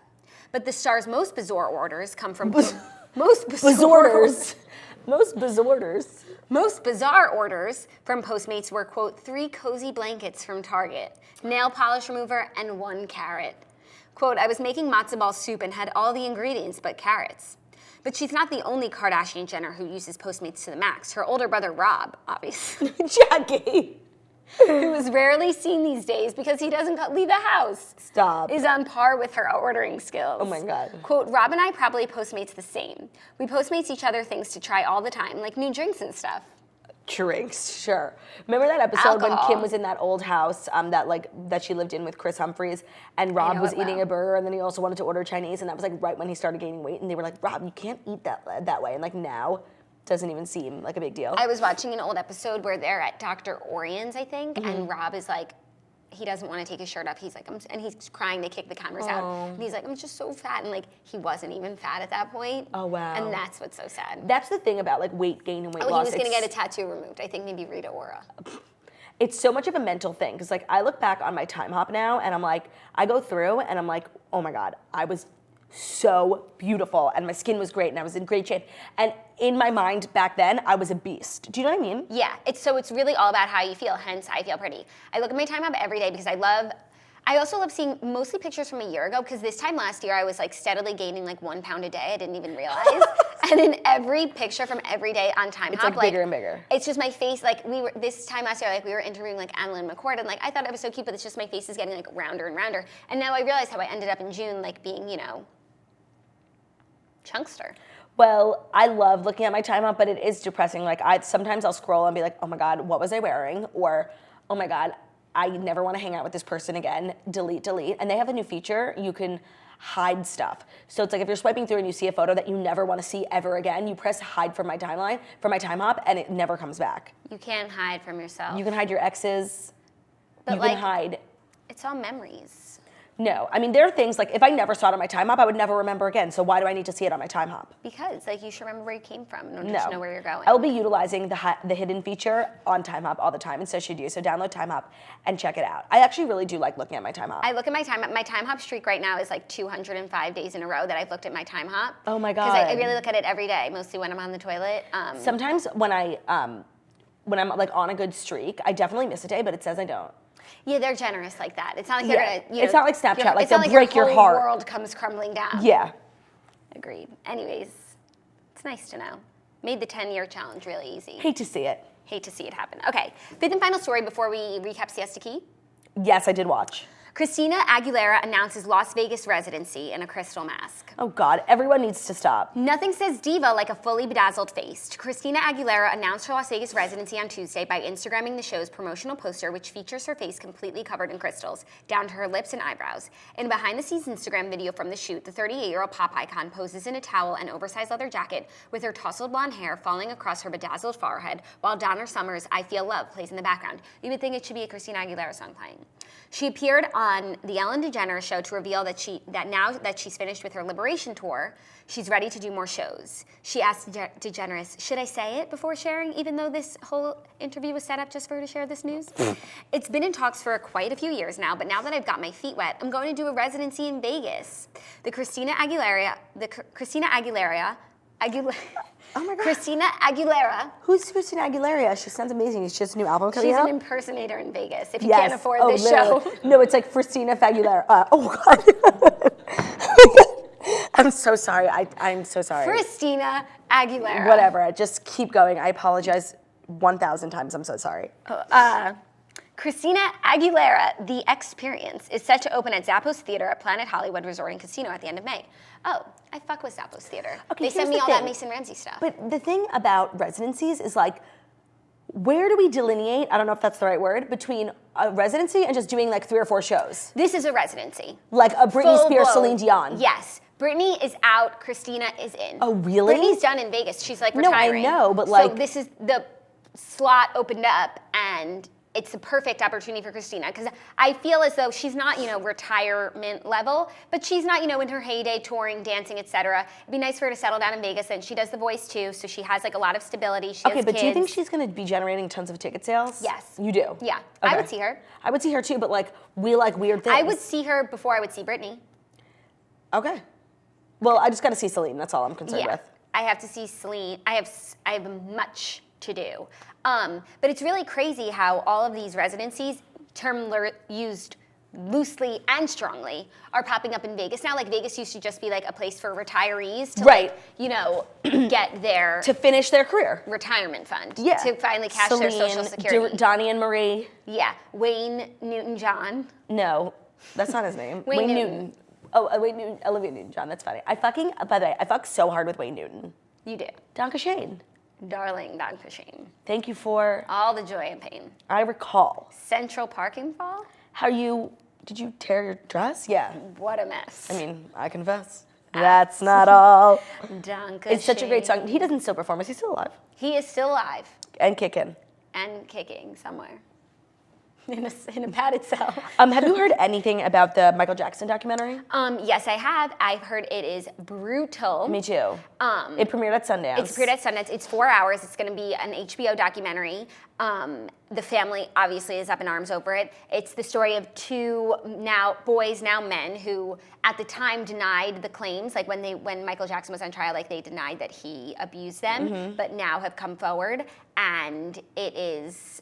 But the star's most bizarre orders come from most bizarre orders from Postmates were, quote, 3 cozy blankets from Target, nail polish remover, and 1 carrot. Quote, I was making matzo ball soup and had all the ingredients but carrots. But she's not the only Kardashian Jenner who uses Postmates to the max. Her older brother, Rob, obviously. Jackie. Who is rarely seen these days because he doesn't leave the house. Stop. Is on par with her ordering skills. Oh my God. Quote, Rob and I probably Postmates the same. We Postmates each other things to try all the time, like new drinks and stuff. Drinks, sure. Remember that episode Alcohol. when Kim was in that old house that she lived in with Chris Humphries, and Rob was eating a burger, and then he also wanted to order Chinese, and that was like right when he started gaining weight, and they were like, Rob, you can't eat that way, and like now, doesn't even seem like a big deal. I was watching an old episode where they're at Dr. Orion's, I think, and Rob is like, he doesn't want to take his shirt off. He's like, and he's crying. They kick the cameras out. And he's like, I'm just so fat. And like, he wasn't even fat at that point. Oh, wow. And that's what's so sad. That's the thing about like weight gain and weight loss. Oh, he was going to get a tattoo removed. I think maybe Rita Ora. It's so much of a mental thing because like I look back on my time hop now and I'm like, I go through and I'm like, oh my God, I was so beautiful and my skin was great and I was in great shape. And in my mind back then, I was a beast. Do you know what I mean? Yeah, it's really all about how you feel, hence I feel pretty. I look at my time hop every day because I also love seeing mostly pictures from a year ago because this time last year I was like steadily gaining like 1 pound a day. I didn't even realize. And in every picture from every day on time it's hop, like bigger and bigger. It's just my face, like this time last year, like we were interviewing like Annalyn McCord and like I thought it was so cute, but it's just my face is getting like rounder and rounder. And now I realize how I ended up in June like being, chunkster. Well, I love looking at my time up, but it is depressing. Like sometimes I'll scroll and be like, oh my God, what was I wearing? Or, oh my God, I never want to hang out with this person again, delete. And they have a new feature, you can hide stuff. So it's like if you're swiping through and you see a photo that you never want to see ever again, you press hide from my timeline, from my time hop, and it never comes back. You can't hide from yourself. You can hide your exes. But you can hide. It's all memories. No, I mean, there are things like if I never saw it on my time hop, I would never remember again. So why do I need to see it on my time hop? Because you should remember where you came from. No, No. just know where you're going. I will be utilizing the hidden feature on time hop all the time, and so should you. So download time hop and check it out. I actually really do like looking at my time hop. I look at my time hop. My time hop streak right now is 205 days in a row that I've looked at my time hop. Oh my God. Because I really look at it every day, mostly when I'm on the toilet. Sometimes when I'm on a good streak, I definitely miss a day, but it says I don't. Yeah, they're generous like that. It's not like they're gonna. It's not like Snapchat. Like it's not they'll break your your whole heart. world comes crumbling down. Yeah. Agreed. Anyways, it's nice to know. Made the 10-year challenge really easy. Hate to see it. Hate to see it happen. Okay, fifth and final story before we recap Siesta Key. Yes, I did watch. Christina Aguilera announces Las Vegas residency in a crystal mask. Oh God, everyone needs to stop. Nothing says diva like a fully bedazzled face. Christina Aguilera announced her Las Vegas residency on Tuesday by Instagramming the show's promotional poster, which features her face completely covered in crystals, down to her lips and eyebrows. In a behind-the-scenes Instagram video from the shoot, the 38-year-old pop icon poses in a towel and oversized leather jacket with her tousled blonde hair falling across her bedazzled forehead, while Donna Summer's I Feel Love plays in the background. You would think it should be a Christina Aguilera song playing. She appeared on the Ellen DeGeneres show to reveal that now that she's finished with her Liberation tour, she's ready to do more shows. She asked DeGeneres, should I say it before sharing, even though this whole interview was set up just for her to share this news? It's been in talks for quite a few years now, but now that I've got my feet wet, I'm going to do a residency in Vegas. Oh my God. Christina Aguilera. Who's Christina Aguilera? She sounds amazing. It's just a new album coming She's out. an impersonator in Vegas, if you can't afford this literally. show. No, it's like Christina Aguilera. Oh God. I'm so sorry. I'm so sorry. Christina Aguilera. Whatever. Just keep going. I apologize 1,000 times. I'm so sorry. Christina Aguilera, The Experience, is set to open at Zappos Theater at Planet Hollywood Resort and Casino at the end of May. Oh, I fuck with Zappos Theater. Okay, they send me here's all the that thing. Mason Ramsey stuff. But the thing about residencies is where do we delineate, I don't know if that's the right word, between a residency and just doing 3 or 4 shows? This is a residency. Like a Britney Full Spears, blown. Celine Dion. Yes. Britney is out, Christina is in. Oh, really? Britney's done in Vegas. She's No, I retiring. know, but So this is the slot opened up and it's the perfect opportunity for Christina because I feel as though she's not, retirement level, but she's not, in her heyday touring, dancing, etc. It'd be nice for her to settle down in Vegas, and she does The Voice too, so she has a lot of stability. She has But do you think kids. she's going to be generating tons of ticket sales? Yes. You do? Yeah, Okay. I would see her. I would see her too, but we like weird things. I would see her before I would see Britney. Okay. Well, I just got to see Celine. That's all I'm concerned with. I have to see Celine. I have much to do. But it's really crazy how all of these residencies, used loosely and strongly, are popping up in Vegas now. Vegas used to just be a place for retirees to get their To finish their career. retirement fund. Yeah. To finally cash Celine, their Social Security. Donnie and Marie. Yeah. Wayne Newton-John. No, that's not his name. Wayne Newton. Oh, Wayne Newton. Olivia Newton-John. That's funny. By the way, I fuck so hard with Wayne Newton. You do. Danke Shane. Darling Don Cushing. Thank you for. All the joy and pain. I recall. Central Parking Fall? Did you tear your dress? Yeah. What a mess. I mean, I confess. That's not all. Don Cushing. It's such a great song. He doesn't still perform. Is he still alive? He is still alive And kicking. and kicking somewhere in a padded cell. Have you heard anything about the Michael Jackson documentary? Yes, I have. I've heard it is brutal. Me too. It premiered at Sundance. It's premiered at Sundance. It's 4 hours. It's going to be an HBO documentary. The family obviously is up in arms over it. It's the story of 2 boys, now men, who at the time denied the claims. When Michael Jackson was on trial, they denied that he abused them, but now have come forward, and it's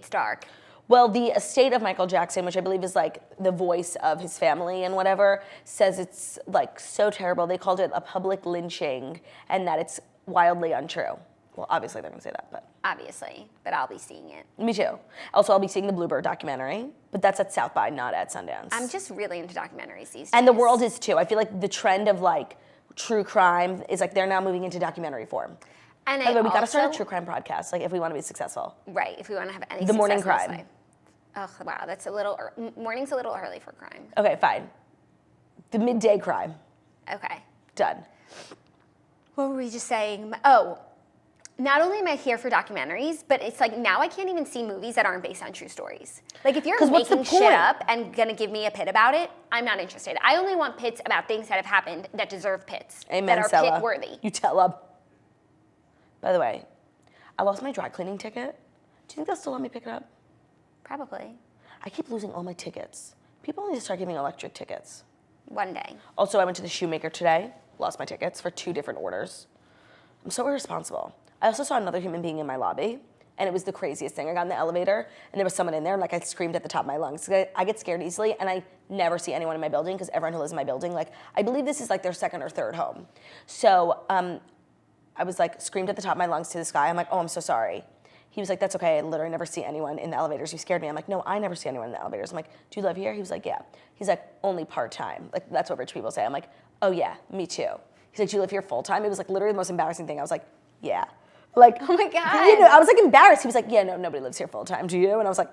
dark. Well, the estate of Michael Jackson, which I believe is the voice of his family and whatever, says it's so terrible. They called it a public lynching and that it's wildly untrue. Well, obviously they're gonna say that, but. Obviously, but I'll be seeing it. Me too. Also, I'll be seeing the Bluebird documentary, but that's at South by, not at Sundance. I'm just really into documentaries these days. And the world is too. I feel like the trend of true crime is they're now moving into documentary form. And By the way, we gotta start a true crime podcast, if we want to be successful. Right, if we want to have any The Morning success in this Crime. life. Oh, wow, that's morning's a little early for crime. Okay, fine. The midday crime. Okay. Done. What were we just saying? Oh, not only am I here for documentaries, but it's like now I can't even see movies that aren't based on true stories. Like if you're making shit up and gonna give me a pit about it, I'm not interested. I only want pits about things that have happened that deserve pits. Amen, that are Stella. pit worthy. You tell them. By the way, I lost my dry cleaning ticket. Do you think they'll still let me pick it up? Probably. I keep losing all my tickets. People need to start giving electric tickets. One day. Also, I went to the shoemaker today, lost my tickets for 2 different orders. I'm so irresponsible. I also saw another human being in my lobby, and it was the craziest thing. I got in the elevator, and there was someone in there, and like I screamed at the top of my lungs. I get scared easily, and I never see anyone in my building because everyone who lives in my building, like I believe this is like their second or third home. So I was like screamed at the top of my lungs to this guy. I'm like, oh, I'm so sorry. He was like, that's okay. I literally never see anyone in the elevators. You scared me. I'm like, no, I never see anyone in the elevators. I'm like, do you live here? He was like, yeah. He's like, only part-time. Like, that's what rich people say. I'm like, oh yeah, me too. He's like, do you live here full-time? It was like literally the most embarrassing thing. I was like, yeah. Like, oh my God. You know, I was like embarrassed. He was like, yeah, no, nobody lives here full-time. Do you? And I was like,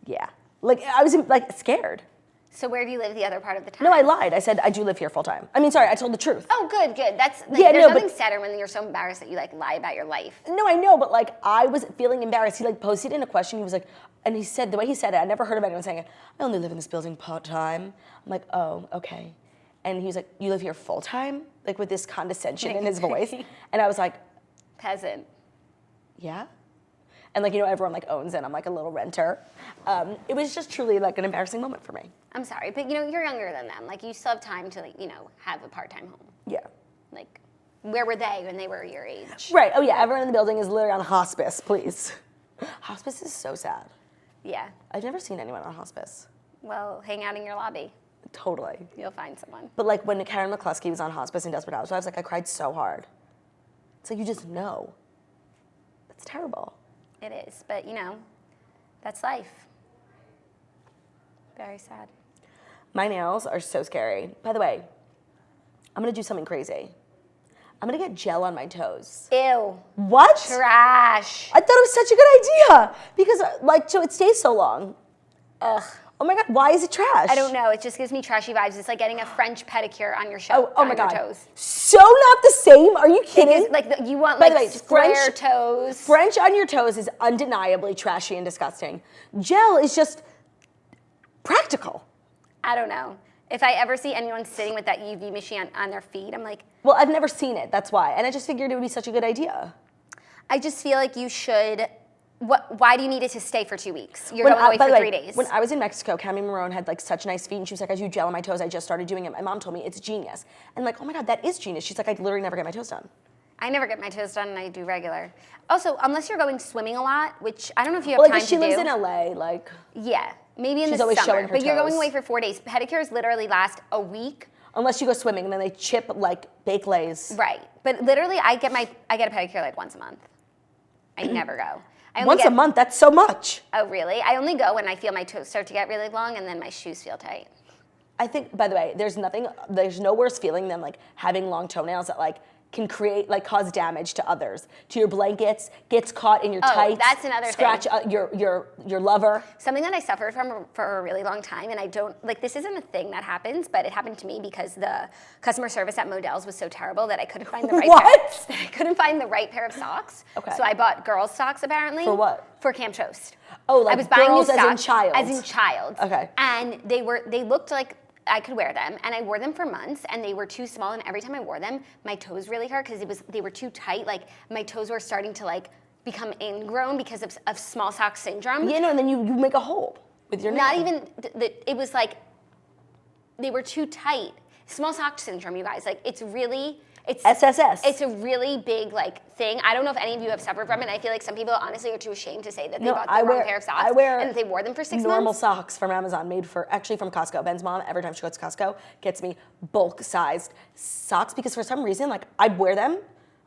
yeah. Like, I was like scared. So where do you live the other part of the time? No, I lied. I said I do live here full-time. I mean, sorry, I told the truth. Oh, good. That's like, Yeah, there's no, nothing sadder when you're so embarrassed that you like lie about your life. No, I know, but like I was feeling embarrassed. He like posted in a question. He was like, and he said, the way he said it, I never heard of anyone saying it. I only live in this building part-time. I'm like, oh, okay. And he was like, you live here full-time? Like with this condescension in his voice. And I was like, peasant. Yeah. And like, you know, everyone like owns it. I'm like a little renter. It was just truly like an embarrassing moment for me. I'm sorry, but you know, you're younger than them. Like you still have time to like, you know, have a part-time home. Yeah. Like, where were they when they were your age? Right. Oh yeah. Everyone in the building is literally on hospice, please. Hospice is so sad. Yeah. I've never seen anyone on hospice. Well, hang out in your lobby. Totally. You'll find someone. But like when Karen McCluskey was on hospice in Desperate Housewives, like I cried so hard. It's like you just know. It's terrible. It is, but you know, that's life. Very sad. My nails are so scary. By the way, I'm gonna do something crazy. I'm gonna get gel on my toes. Ew. What? Trash. I thought it was such a good idea because like, so it stays so long. Ugh. Oh my God, why is it trash? I don't know. It just gives me trashy vibes. It's like getting a French pedicure on your on my God. your toes. So not the same. Are you kidding? Like you want By like the way, square toes. French on your toes is undeniably trashy and disgusting. Gel is just practical. I don't know. If I ever see anyone sitting with that UV machine on their feet, I'm like, well, I've never seen it. That's why. And I just figured it would be such a good idea. I just feel like you should. Why do you need it to stay for 2 weeks? You're going away for 3 days. When I was in Mexico, Cami Marone had like such nice feet, and she was like, I do gel on my toes. I just started doing it. My mom told me it's genius. And like, oh my God, that is genius. She's like, I literally never get my toes done. I never get my toes done, and I do regular. Also, unless you're going swimming a lot, which I don't know if you have time to do. She lives in LA, like. Yeah, maybe in the always summer. showing her But you're toes. going away for 4 days. Pedicures literally last a week. Unless you go swimming, and then they chip like bake lays. Right, but literally, I get a pedicure like once a month. I never go. Once a month, that's so much. Oh, really? I only go when I feel my toes start to get really long and then my shoes feel tight. I think, by the way, there's no worse feeling than like having long toenails that like can cause damage to others, to your blankets, gets caught in your tights. That's another scratch thing. Your lover. Something that I suffered from for a really long time, and I don't, like, this isn't a thing that happens, but it happened to me because the customer service at Modell's was so terrible that I couldn't find the right What? I couldn't find the right pair of socks. Okay. So I bought girls' socks, apparently. For what? For Camp Toast. Oh, like I was buying girls new as in socks, child. As in child. Okay. And they looked like I could wear them, and I wore them for months, and they were too small, and every time I wore them, my toes really hurt because they were too tight. Like, my toes were starting to, like, become ingrown because of small sock syndrome. Yeah, no, and then you make a hole with your nail. Not even, it was like, they were too tight. Small sock syndrome, you guys. Like, it's SSS. It's a really big, like, thing. I don't know if any of you have suffered from it. I feel like some people honestly are too ashamed to say that they bought the wrong pair of socks. I wear and they wore them for 6 months. normal socks from Amazon, actually from Costco. Ben's mom, every time she goes to Costco, gets me bulk-sized socks because for some reason, like, I wear them,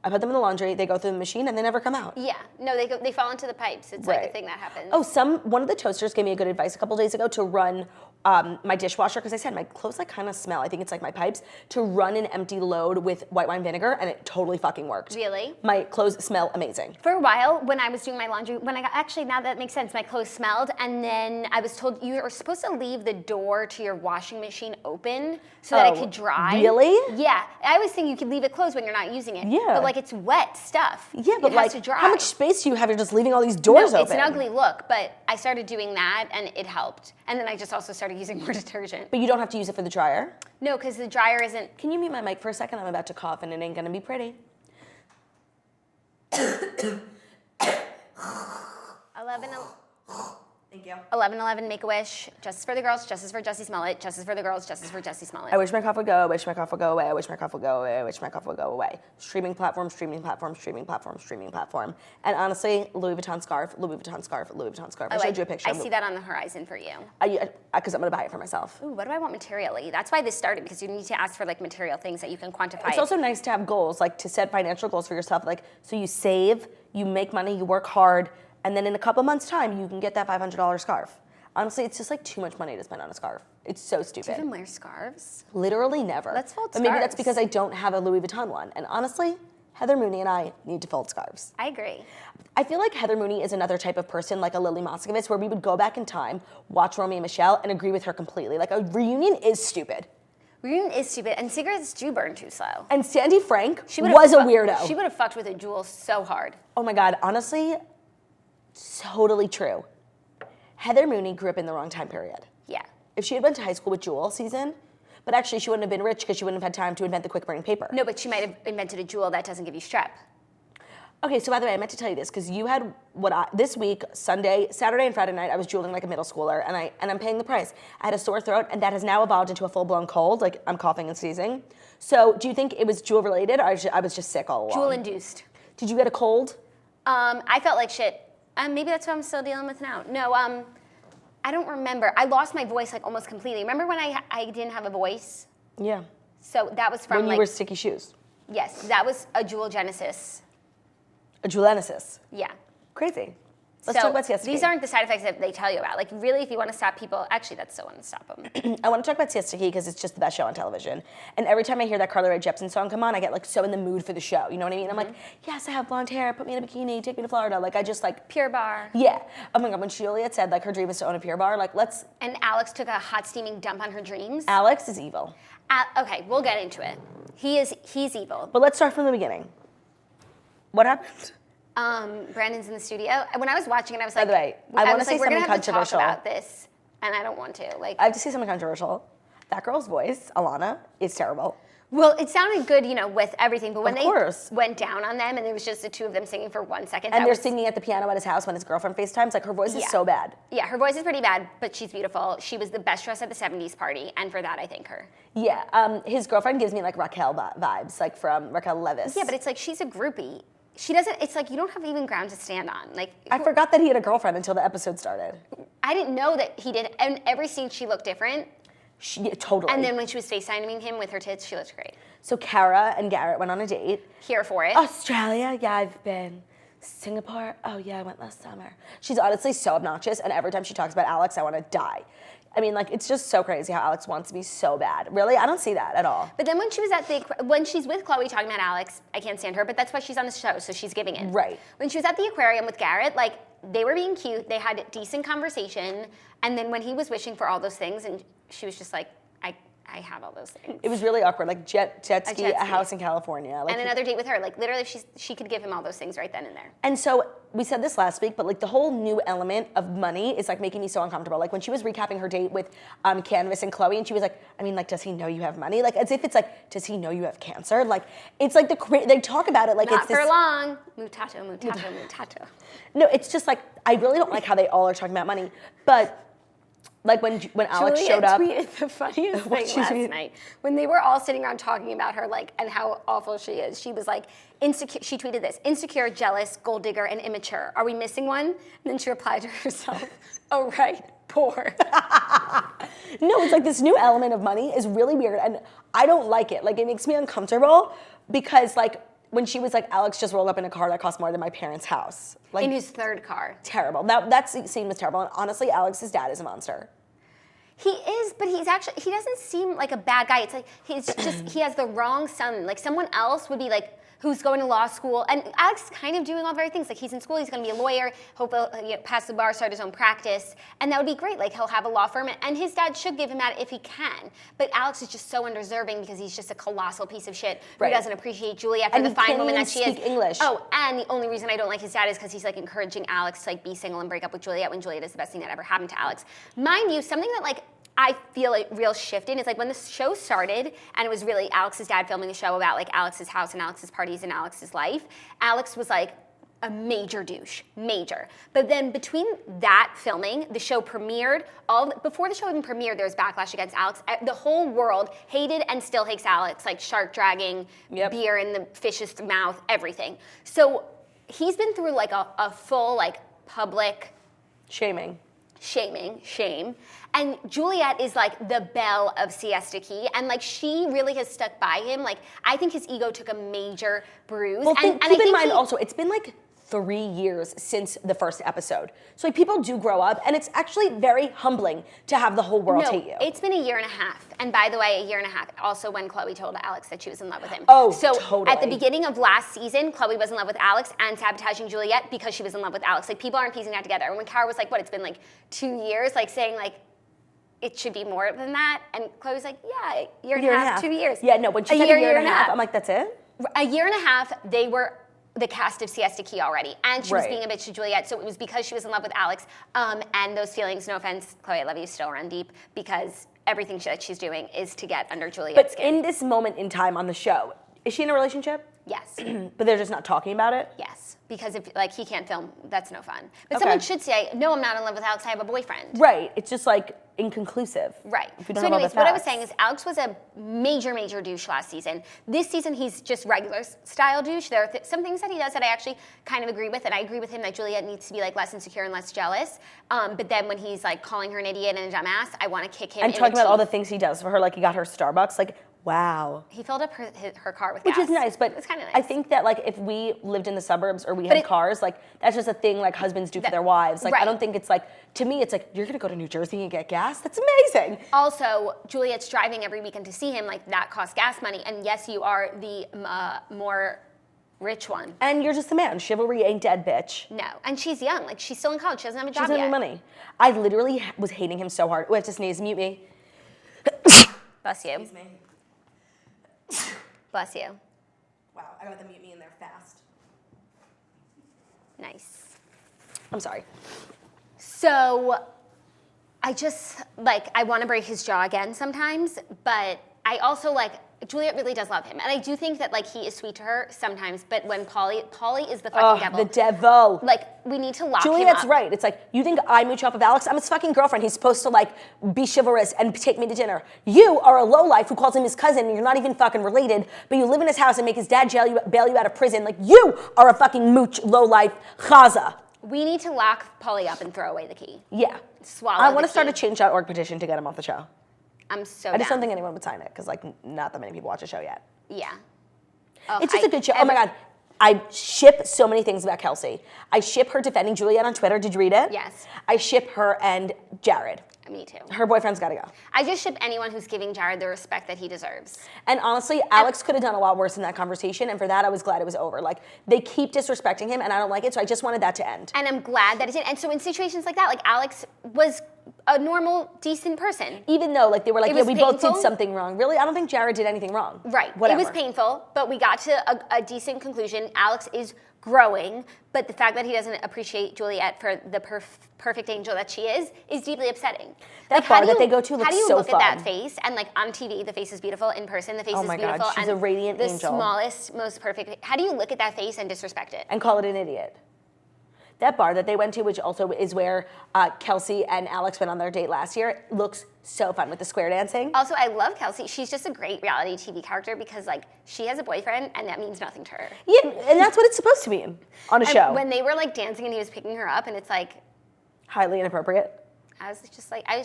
I put them in the laundry, they go through the machine, and they never come out. Yeah, no, they fall into the pipes. It's like a thing that happens. Oh, one of the toasters gave me a good advice a couple days ago to run my dishwasher, because I said my clothes like kind of smell. I think it's like my pipes, to run an empty load with white wine vinegar, and it totally fucking worked. Really? My clothes smell amazing. For a while, when I was doing my laundry, actually, now that makes sense, my clothes smelled, and then I was told you are supposed to leave the door to your washing machine open so that it could dry. Really? Yeah. I always think you could leave it closed when you're not using it. Yeah. But like it's wet stuff. Yeah, but it like, has to dry. how much space do you have? You're just leaving all these doors open. It's an ugly look, but I started doing that, and it helped. And then I just also started using more detergent. But you don't have to use it for the dryer? No, because the dryer isn't. Can you mute my mic for a second? I'm about to cough, and it ain't gonna be pretty. 11/11 Make-A-Wish, Justice for the Girls, Justice for Jussie Smollett, Justice for the Girls, Justice for Jussie Smollett. I wish my cough would go, I wish my cough would go away, I wish my cough would go away, I wish my cough would go away. Streaming platform, streaming platform, streaming platform, streaming platform. And honestly, Louis Vuitton scarf, Louis Vuitton scarf, Louis Vuitton scarf. I showed you a picture. I see that on the horizon for you. Because I'm gonna buy it for myself. Ooh, what do I want materially? That's why this started, because you need to ask for like material things that you can quantify. It's also nice to have goals, like to set financial goals for yourself. Like, so you save, you make money, you work hard, and then in a couple months' time, you can get that $500 scarf. Honestly, it's just like too much money to spend on a scarf. It's so stupid. Do you even wear scarves? Literally never. Let's fold But maybe scarves. that's because I don't have a Louis Vuitton one. And honestly, Heather Mooney and I need to fold scarves. I agree. I feel like Heather Mooney is another type of person, like a Lily Moscovitz, where we would go back in time, watch Romeo and Michelle, and agree with her completely. Like, a reunion is stupid. Reunion is stupid, and cigarettes do burn too slow. And Sandy Frank would've was a weirdo. She would have fucked with a Jewel so hard. Oh my God, honestly, totally true. Heather Mooney grew up in the wrong time period. Yeah. If she had went to high school with Jewel season, but actually she wouldn't have been rich because she wouldn't have had time to invent the quick burning paper. No, but she might have invented a Jewel that doesn't give you strep. Okay, so by the way, I meant to tell you this because you had this week, Saturday and Friday night, I was jeweling like a middle schooler, and I'm paying the price. I had a sore throat, and that has now evolved into a full-blown cold. Like, I'm coughing and sneezing. So, do you think it was Jewel related, or I was just sick all along? Jewel induced. Did you get a cold? I felt like shit. Maybe that's what I'm still dealing with now. No, I don't remember. I lost my voice like almost completely. Remember when I didn't have a voice? Yeah. So that was from When you like wear sticky shoes. yes, that was a Jewel Genesis. A Jewelenesis. Yeah. Crazy. Let's talk about Siesta Key. These aren't the side effects that they tell you about. Like really, if you want to stop people, actually that's still want to stop them. I want to talk about Siesta Key because it's just the best show on television. And every time I hear that Carly Rae Jepsen song come on, I get like so in the mood for the show. You know what I mean? I'm like, yes, I have blonde hair. Put me in a bikini. Take me to Florida. Like I just like Pure Bar. yeah. Oh my God, when Juliet said like her dream is to own a Pure Bar, like let's. And Alex took a hot steaming dump on her dreams. Alex is evil. Okay, we'll get into it. He's evil. But let's start from the beginning. What happened? Brandon's in the studio. When I was watching it, I was like, By the way, I want to say we're something gonna have to talk controversial. about this, and I don't want to. Like, I have to say something controversial. That girl's voice, Alana, is terrible. well, it sounded good, with everything, but when Of course. they went down on them, and it was just the two of them singing for 1 second, And that they're was, singing at the piano at his house when his girlfriend FaceTimes. Like her voice is Yeah. so bad. Yeah, her voice is pretty bad, but she's beautiful. She was the best dressed at the 70s party, and for that, I thank her. Yeah, his girlfriend gives me like Raquel vibes, like from Raquel Levis. Yeah, but it's like she's a groupie. She doesn't. It's like you don't have even ground to stand on. Like I forgot that he had a girlfriend until the episode started. I didn't know that he did. And every scene she looked different. Totally. And then when she was FaceTiming him with her tits, she looked great. So Kara and Garrett went on a date. Here for it. Australia, yeah, I've been. Singapore, oh yeah, I went last summer. She's honestly so obnoxious, and every time she talks about Alex, I want to die. I mean, like, it's just so crazy how Alex wants me so bad. Really, I don't see that at all. But then when she was when she's with Chloe talking about Alex, I can't stand her, but that's why she's on the show, so she's giving it. Right. When she was at the aquarium with Garrett, like, they were being cute, they had decent conversation, and then when he was wishing for all those things, and she was just like, I have all those things. It was really awkward, like jet ski, jet ski. a house in California. Like, And another date with her, like, literally, she could give him all those things right then and there. And so we said this last week, but like the whole new element of money is like making me so uncomfortable. Like when she was recapping her date with Canvas and Chloe, and she was like, I mean, like, does he know you have money? Like as if it's like, does he know you have cancer? Like it's like they talk about it like Not it's this. for long. Mutato, mutato, mutato. No, it's just like I really don't like how they all are talking about money, but. Like when Alex Juliet showed up. tweeted the funniest What'd thing she last tweet? night. When they were all sitting around talking about her, like, and how awful she is. She was like, insecure. She tweeted this: insecure, jealous, gold digger, and immature. Are we missing one? And then she replied to herself, oh right, poor. No, it's like this new element of money is really weird, and I don't like it. Like it makes me uncomfortable because like when she was like, Alex just rolled up in a car that cost more than my parents' house. Like In his third car. terrible. That scene was terrible, and honestly, Alex's dad is a monster. He is, but he doesn't seem like a bad guy. It's like, he has the wrong son. Like, someone else would be like, who's going to law school. And Alex is kind of doing all the right things. Like, he's in school, he's going to be a lawyer, hope he'll pass the bar, start his own practice. And that would be great. Like, he'll have a law firm, and his dad should give him that if he can. But Alex is just so undeserving because he's just a colossal piece of shit who doesn't appreciate Juliet for the fine woman that she is. English. Oh, and the only reason I don't like his dad is because he's like encouraging Alex to like be single and break up with Juliet when Juliet is the best thing that ever happened to Alex. Mind you, something that like I feel a real shift in is like when the show started and it was really Alex's dad filming the show about like Alex's house and Alex's parties and Alex's life, Alex was like a major douche, major. But then between that filming, the show premiered, before the show even premiered, there was backlash against Alex. The whole world hated and still hates Alex, like shark dragging, beer in the fish's mouth, everything. So he's been through like a full like public shame. And Juliet is like the belle of Siesta Key, and like she really has stuck by him. Like I think his ego took a major bruise. Well, and keep in mind also, it's been like 3 years since the first episode. So like people do grow up, and it's actually very humbling to have the whole world hate you. It's been a year and a half. And by the way, a year and a half also when Chloe told Alex that she was in love with him. Oh, so totally. At the beginning of last season, Chloe was in love with Alex and sabotaging Juliet because she was in love with Alex. Like people aren't piecing that together. And when Cara was like, what, it's been like 2 years, like saying like, it should be more than that. And Chloe was like, yeah, year and a half, 2 years. Yeah, no, when she said a year and a half, I'm like, that's it? A year and a half, they were the cast of Siesta Key already. And she was being a bitch to Juliet, so it was because she was in love with Alex. And those feelings, no offense, Chloe, I love you, still run deep, because everything that she's doing is to get under Juliet's skin. But in this moment in time on the show, is she in a relationship? Yes. But they're just not talking about it? Yes, because if like he can't film, that's no fun. But someone should say, no, I'm not in love with Alex, I have a boyfriend. Right, it's just like inconclusive. Right. If you don't So have all anyways, the what I was facts. saying is Alex was a major, major douche last season. This season, he's just regular style douche. There are some things that he does that I actually kind of agree with, and I agree with him that Juliet needs to be like less insecure and less jealous. But then when he's like calling her an idiot and a dumbass, I want to kick him. And talking about all the things he does for her, like he got her Starbucks, like, wow. He filled up her car with Which gas. is nice, but it's kind of nice. I think that like if we lived in the suburbs or we had cars, like that's just a thing like husbands do for their wives. Like I don't think it's like, to me it's like, you're gonna go to New Jersey and get gas? That's amazing. Also, Juliet's driving every weekend to see him, like that costs gas money. And yes, you are the more rich one. And you're just the man. Chivalry ain't dead, bitch. No, and she's young. Like she's still in college. She doesn't have a job She doesn't yet. have any money. I literally was hating him so hard. Oh, I have to sneeze. Mute me. Bless you. Excuse me. Bless you. Wow, I got the mute me in there fast. Nice. I'm sorry. So I just, like, I want to break his jaw again sometimes, but I also, like, Juliet really does love him. And I do think that, like, he is sweet to her sometimes, but when Polly is the fucking devil. The devil. Like, we need to lock him Juliet's up. right. It's like, you think I mooch off of Alex? I'm his fucking girlfriend. He's supposed to, like, be chivalrous and take me to dinner. You are a lowlife who calls him his cousin and you're not even fucking related, but you live in his house and make his dad bail you out of prison. Like, you are a fucking mooch lowlife chaza. We need to lock Polly up and throw away the key. Yeah. Swallow I want the to start key. a change.org petition to get him off the show. I'm so I just down. don't think anyone would sign it because, like, not that many people watch the show yet. Yeah. Oh, It's just a good show. Oh my God. I ship so many things about Kelsey. I ship her defending Juliet on Twitter. Did you read it? Yes. I ship her and Jared. Me too. Her boyfriend's got to go. I just ship anyone who's giving Jared the respect that he deserves. And honestly, Alex could have done a lot worse in that conversation, and for that, I was glad it was over. Like, they keep disrespecting him, and I don't like it, so I just wanted that to end. And I'm glad that it did. And so in situations like that, like Alex was a normal, decent person. Even though, like, they were like, It yeah, was we both did painful. something wrong. Really? I don't think Jared did anything wrong. Right. Whatever. It was painful, but we got to a decent conclusion. Alex is growing, but the fact that he doesn't appreciate Juliet for the perfect angel that she is deeply upsetting. That bar that they go to looks so fun. How do you look at that face? And like on TV, the face is beautiful. In person, the face Oh is my God, beautiful. she's and a radiant the angel. smallest, most perfect. How do you look at that face and disrespect it? And call it an idiot. That bar that they went to, which also is where Kelsey and Alex went on their date last year, looks so fun with the square dancing. Also, I love Kelsey. She's just a great reality TV character because, like, she has a boyfriend and that means nothing to her. Yeah, and that's what it's supposed to mean on a show. When they were, like, dancing and he was picking her up and it's, like... Highly inappropriate. I was just like, I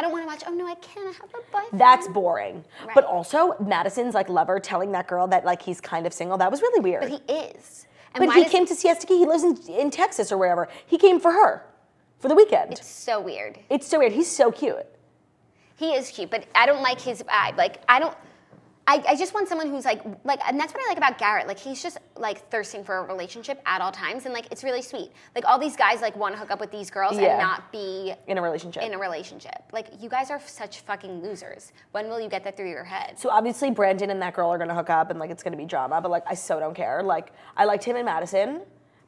don't want to watch, oh, no, I can't have a boyfriend. That's boring. Right. But also, Madison's, like, lover telling that girl that, like, he's kind of single, that was really weird. But he is. And But why he does- came to Siesta Key. He lives in Texas or wherever. He came for her. for the weekend. It's so weird. It's so weird. He's so cute. He is cute, but I don't like his vibe. Like, I just want someone who's like, and that's what I like about Garrett. Like, he's just like thirsting for a relationship at all times, and like, it's really sweet. Like, all these guys like want to hook up with these girls and not be in a relationship. Like, you guys are such fucking losers. When will you get that through your head? So obviously, Brandon and that girl are gonna hook up, and like, it's gonna be drama. But like, I so don't care. Like, I liked him in Madison,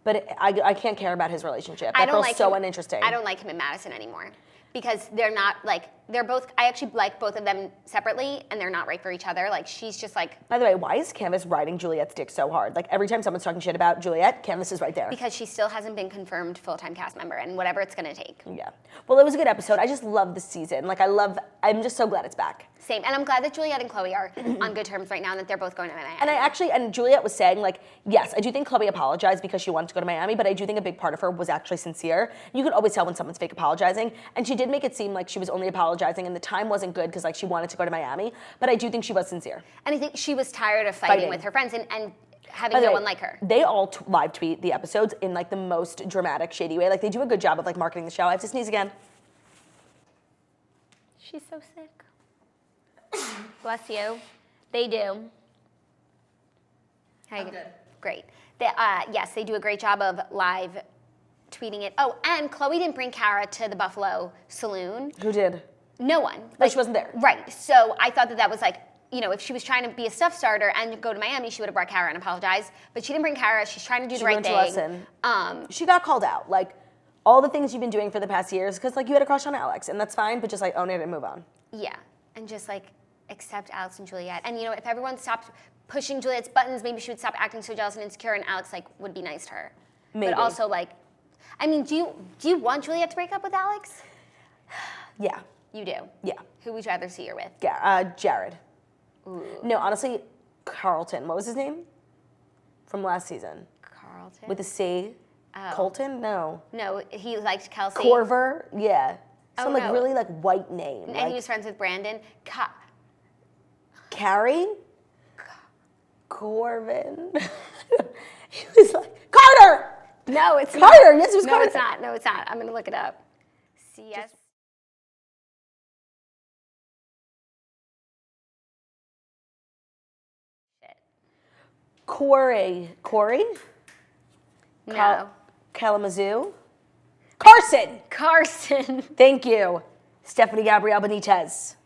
but I can't care about his relationship. That girl's so uninteresting. I don't like him in Madison anymore. Because they're not, like, they're both, I actually like both of them separately, and they're not right for each other. Like, she's just like... By the way, why is Candace riding Juliet's dick so hard? Like, every time someone's talking shit about Juliet, Candace is right there. Because she still hasn't been confirmed full-time cast member, and whatever it's gonna take. Yeah. Well, it was a good episode. I just love the season. Like, I'm just so glad it's back. Same, and I'm glad that Juliet and Chloe are on good terms right now, and that they're both going to Miami. And Juliet was saying, like, yes, I do think Chloe apologized because she wanted to go to Miami, but I do think a big part of her was actually sincere. You could always tell when someone's fake apologizing, and she did make it seem like she was only apologizing, and the time wasn't good because, like, she wanted to go to Miami, but I do think she was sincere. And I think she was tired of fighting with her friends and having no one like her. They all live tweet the episodes in, like, the most dramatic, shady way. Like, they do a good job of, like, marketing the show. I have to sneeze again. She's so sick. Bless you. They do. I'm good. Great. Yes, they do a great job of live tweeting it. Oh, and Chloe didn't bring Cara to the Buffalo Saloon. Who did? No one. Like, she wasn't there. Right. So I thought that was like, you know, if she was trying to be a stuff starter and go to Miami, she would have brought Cara and apologized. But she didn't bring Cara. She's trying to do the right thing. Lesson. She got called out. Like, all the things you've been doing for the past years, because, like, you had a crush on Alex, and that's fine, but just, like, own it and move on. Yeah. And just, like, accept Alex and Juliet. And, you know, if everyone stopped pushing Juliet's buttons, maybe she would stop acting so jealous and insecure, and Alex, like, would be nice to her. Maybe. But also, like, I mean, do you want Juliet to break up with Alex? Yeah. You do? Yeah. Who would you rather see her with? Yeah, Jared. Ooh. No, honestly, Carlton. What was his name? From last season. Carlton? With a C. Oh. Colton? No. No, he liked Kelsey. Corver? Yeah. Some, like, no. really, like, white name. And like, he was friends with Brandon. Carrie? Corvin? He was like, Carter! No, it's Carter! not. Yes, it was no, Carter. it's not. No, it's not. I'm going to look it up. CS. Shit. Corey? No. Kalamazoo? Carson! Carson. Thank you. Stephanie Gabrielle Benitez.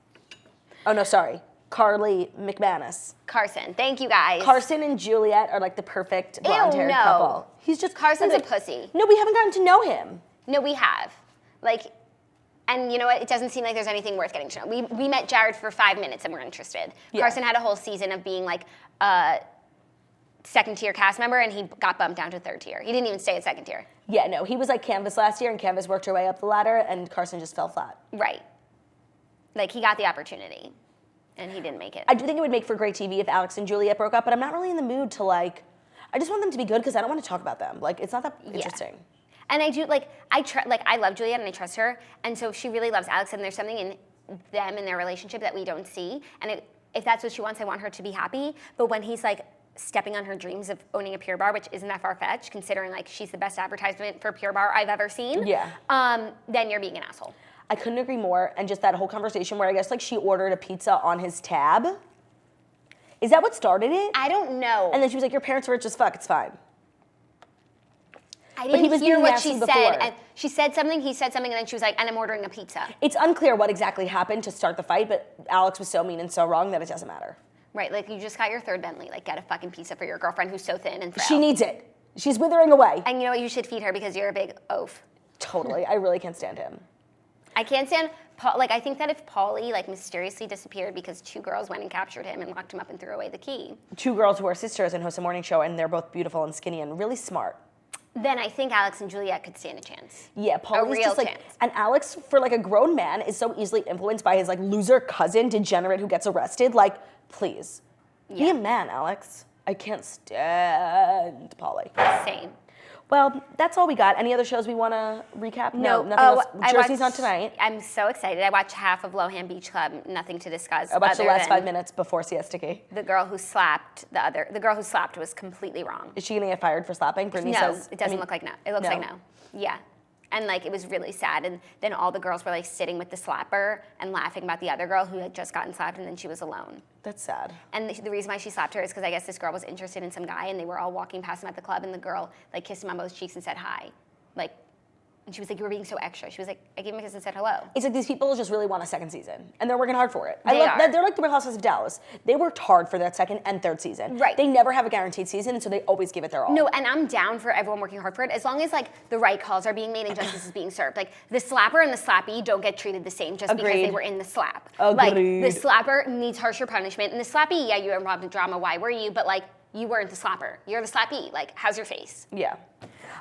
Oh, no, sorry. Carly McManus. Carson. Thank you, guys. Carson and Juliet are like the perfect blonde-haired no. couple. He's just Carson's a pussy. No, we haven't gotten to know him. No, we have. Like, and you know what? It doesn't seem like there's anything worth getting to know. We met Jared for 5 minutes and we're interested. Yeah. Carson had a whole season of being like a second-tier cast member, and he got bumped down to third tier. He didn't even stay at second tier. Yeah, no, he was like Canvas last year, and Canvas worked her way up the ladder, and Carson just fell flat. Right. Like, he got the opportunity, and he didn't make it. I do think it would make for great TV if Alex and Juliet broke up, but I'm not really in the mood to, like, I just want them to be good because I don't want to talk about them. Like, it's not that interesting. And I do, like, I love Juliet and I trust her, and so if she really loves Alex and there's something in them and their relationship that we don't see, and if that's what she wants, I want her to be happy, but when he's, like, stepping on her dreams of owning a Pure Bar, which isn't that far-fetched, considering, like, she's the best advertisement for Pure Bar I've ever seen, then you're being an asshole. I couldn't agree more, and just that whole conversation where I guess, like, she ordered a pizza on his tab. Is that what started it? I don't know. And then she was like, your parents are rich as fuck, it's fine. I didn't hear what she said. Before. And she said something, he said something, and then she was like, and I'm ordering a pizza. It's unclear what exactly happened to start the fight, but Alex was so mean and so wrong that it doesn't matter. Right, like, you just got your third Bentley. Like, get a fucking pizza for your girlfriend who's so thin and frail. She needs it. She's withering away. And you know what? You should feed her because you're a big oaf. Totally. I really can't stand him. I can't stand Paul. Like, I think that if Paulie, like, mysteriously disappeared because two girls went and captured him and locked him up and threw away the key. Two girls who are sisters and host a morning show, and they're both beautiful and skinny and really smart. Then I think Alex and Juliet could stand a chance. Yeah, Paulie's real just like, chance. and Alex, for like a grown man, is so easily influenced by his like loser cousin, degenerate who gets arrested. Like, please, be a man, Alex. I can't stand Paulie. Same. Well, that's all we got. Any other shows we want to recap? No, nothing else. Jersey's on tonight. I'm so excited. I watched half of Lohan Beach Club. Nothing to discuss. I watched the last than 5 minutes before Siesta Key. The girl who slapped the girl who slapped was completely wrong. Is she gonna get fired for slapping? Brittany No, says it doesn't look like no. It looks like no. Yeah. And like, it was really sad. And then all the girls were like sitting with the slapper and laughing about the other girl who had just gotten slapped, and then she was alone. That's sad. And the reason why she slapped her is because I guess this girl was interested in some guy, and they were all walking past him at the club, and the girl like kissed him on both cheeks and said hi. Like, and she was like, you were being so extra. She was like, I gave him a kiss and said hello. It's like these people just really want a second season, and they're working hard for it. They're like the Real Housewives of Dallas. They worked hard for that second and third season. Right. They never have a guaranteed season, and so they always give it their all. No, and I'm down for everyone working hard for it, as long as like the right calls are being made and justice is being served. Like, the slapper and the slappy don't get treated the same just because they were in the slap. Like, the slapper needs harsher punishment, and the slappy, yeah, you were involved in drama, why were you? But like, you weren't the slapper. You're the slappy. Like, how's your face? Yeah.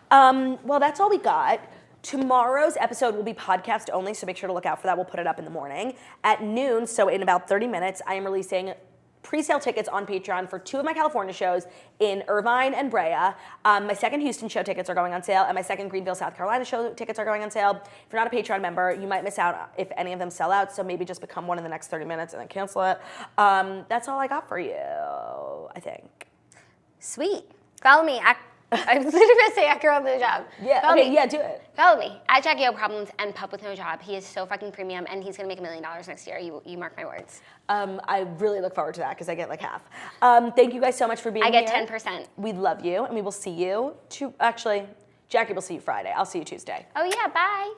Well, that's all we got. Tomorrow's episode will be podcast only, so make sure to look out for that. We'll put it up in the morning. At noon, so in about 30 minutes, I am releasing pre-sale tickets on Patreon for 2 of my California shows in Irvine and Brea. My second Houston show tickets are going on sale, and my second Greenville, South Carolina show tickets are going on sale. If you're not a Patreon member, you might miss out if any of them sell out, so maybe just become one in the next 30 minutes and then cancel it. That's all I got for you, I think. Sweet. Follow me. I was literally going to say Actor with No Job. Yeah, Follow okay, me. yeah, do it. Follow me. At Jackie O Problems and Pup with No Job. He is so fucking premium, and he's going to make $1 million next year. You mark my words. I really look forward to that because I get like half. Thank you guys so much for being here. I get 10%. We love you, and we will see you. Actually, Jackie will see you Friday. I'll see you Tuesday. Oh, yeah. Bye.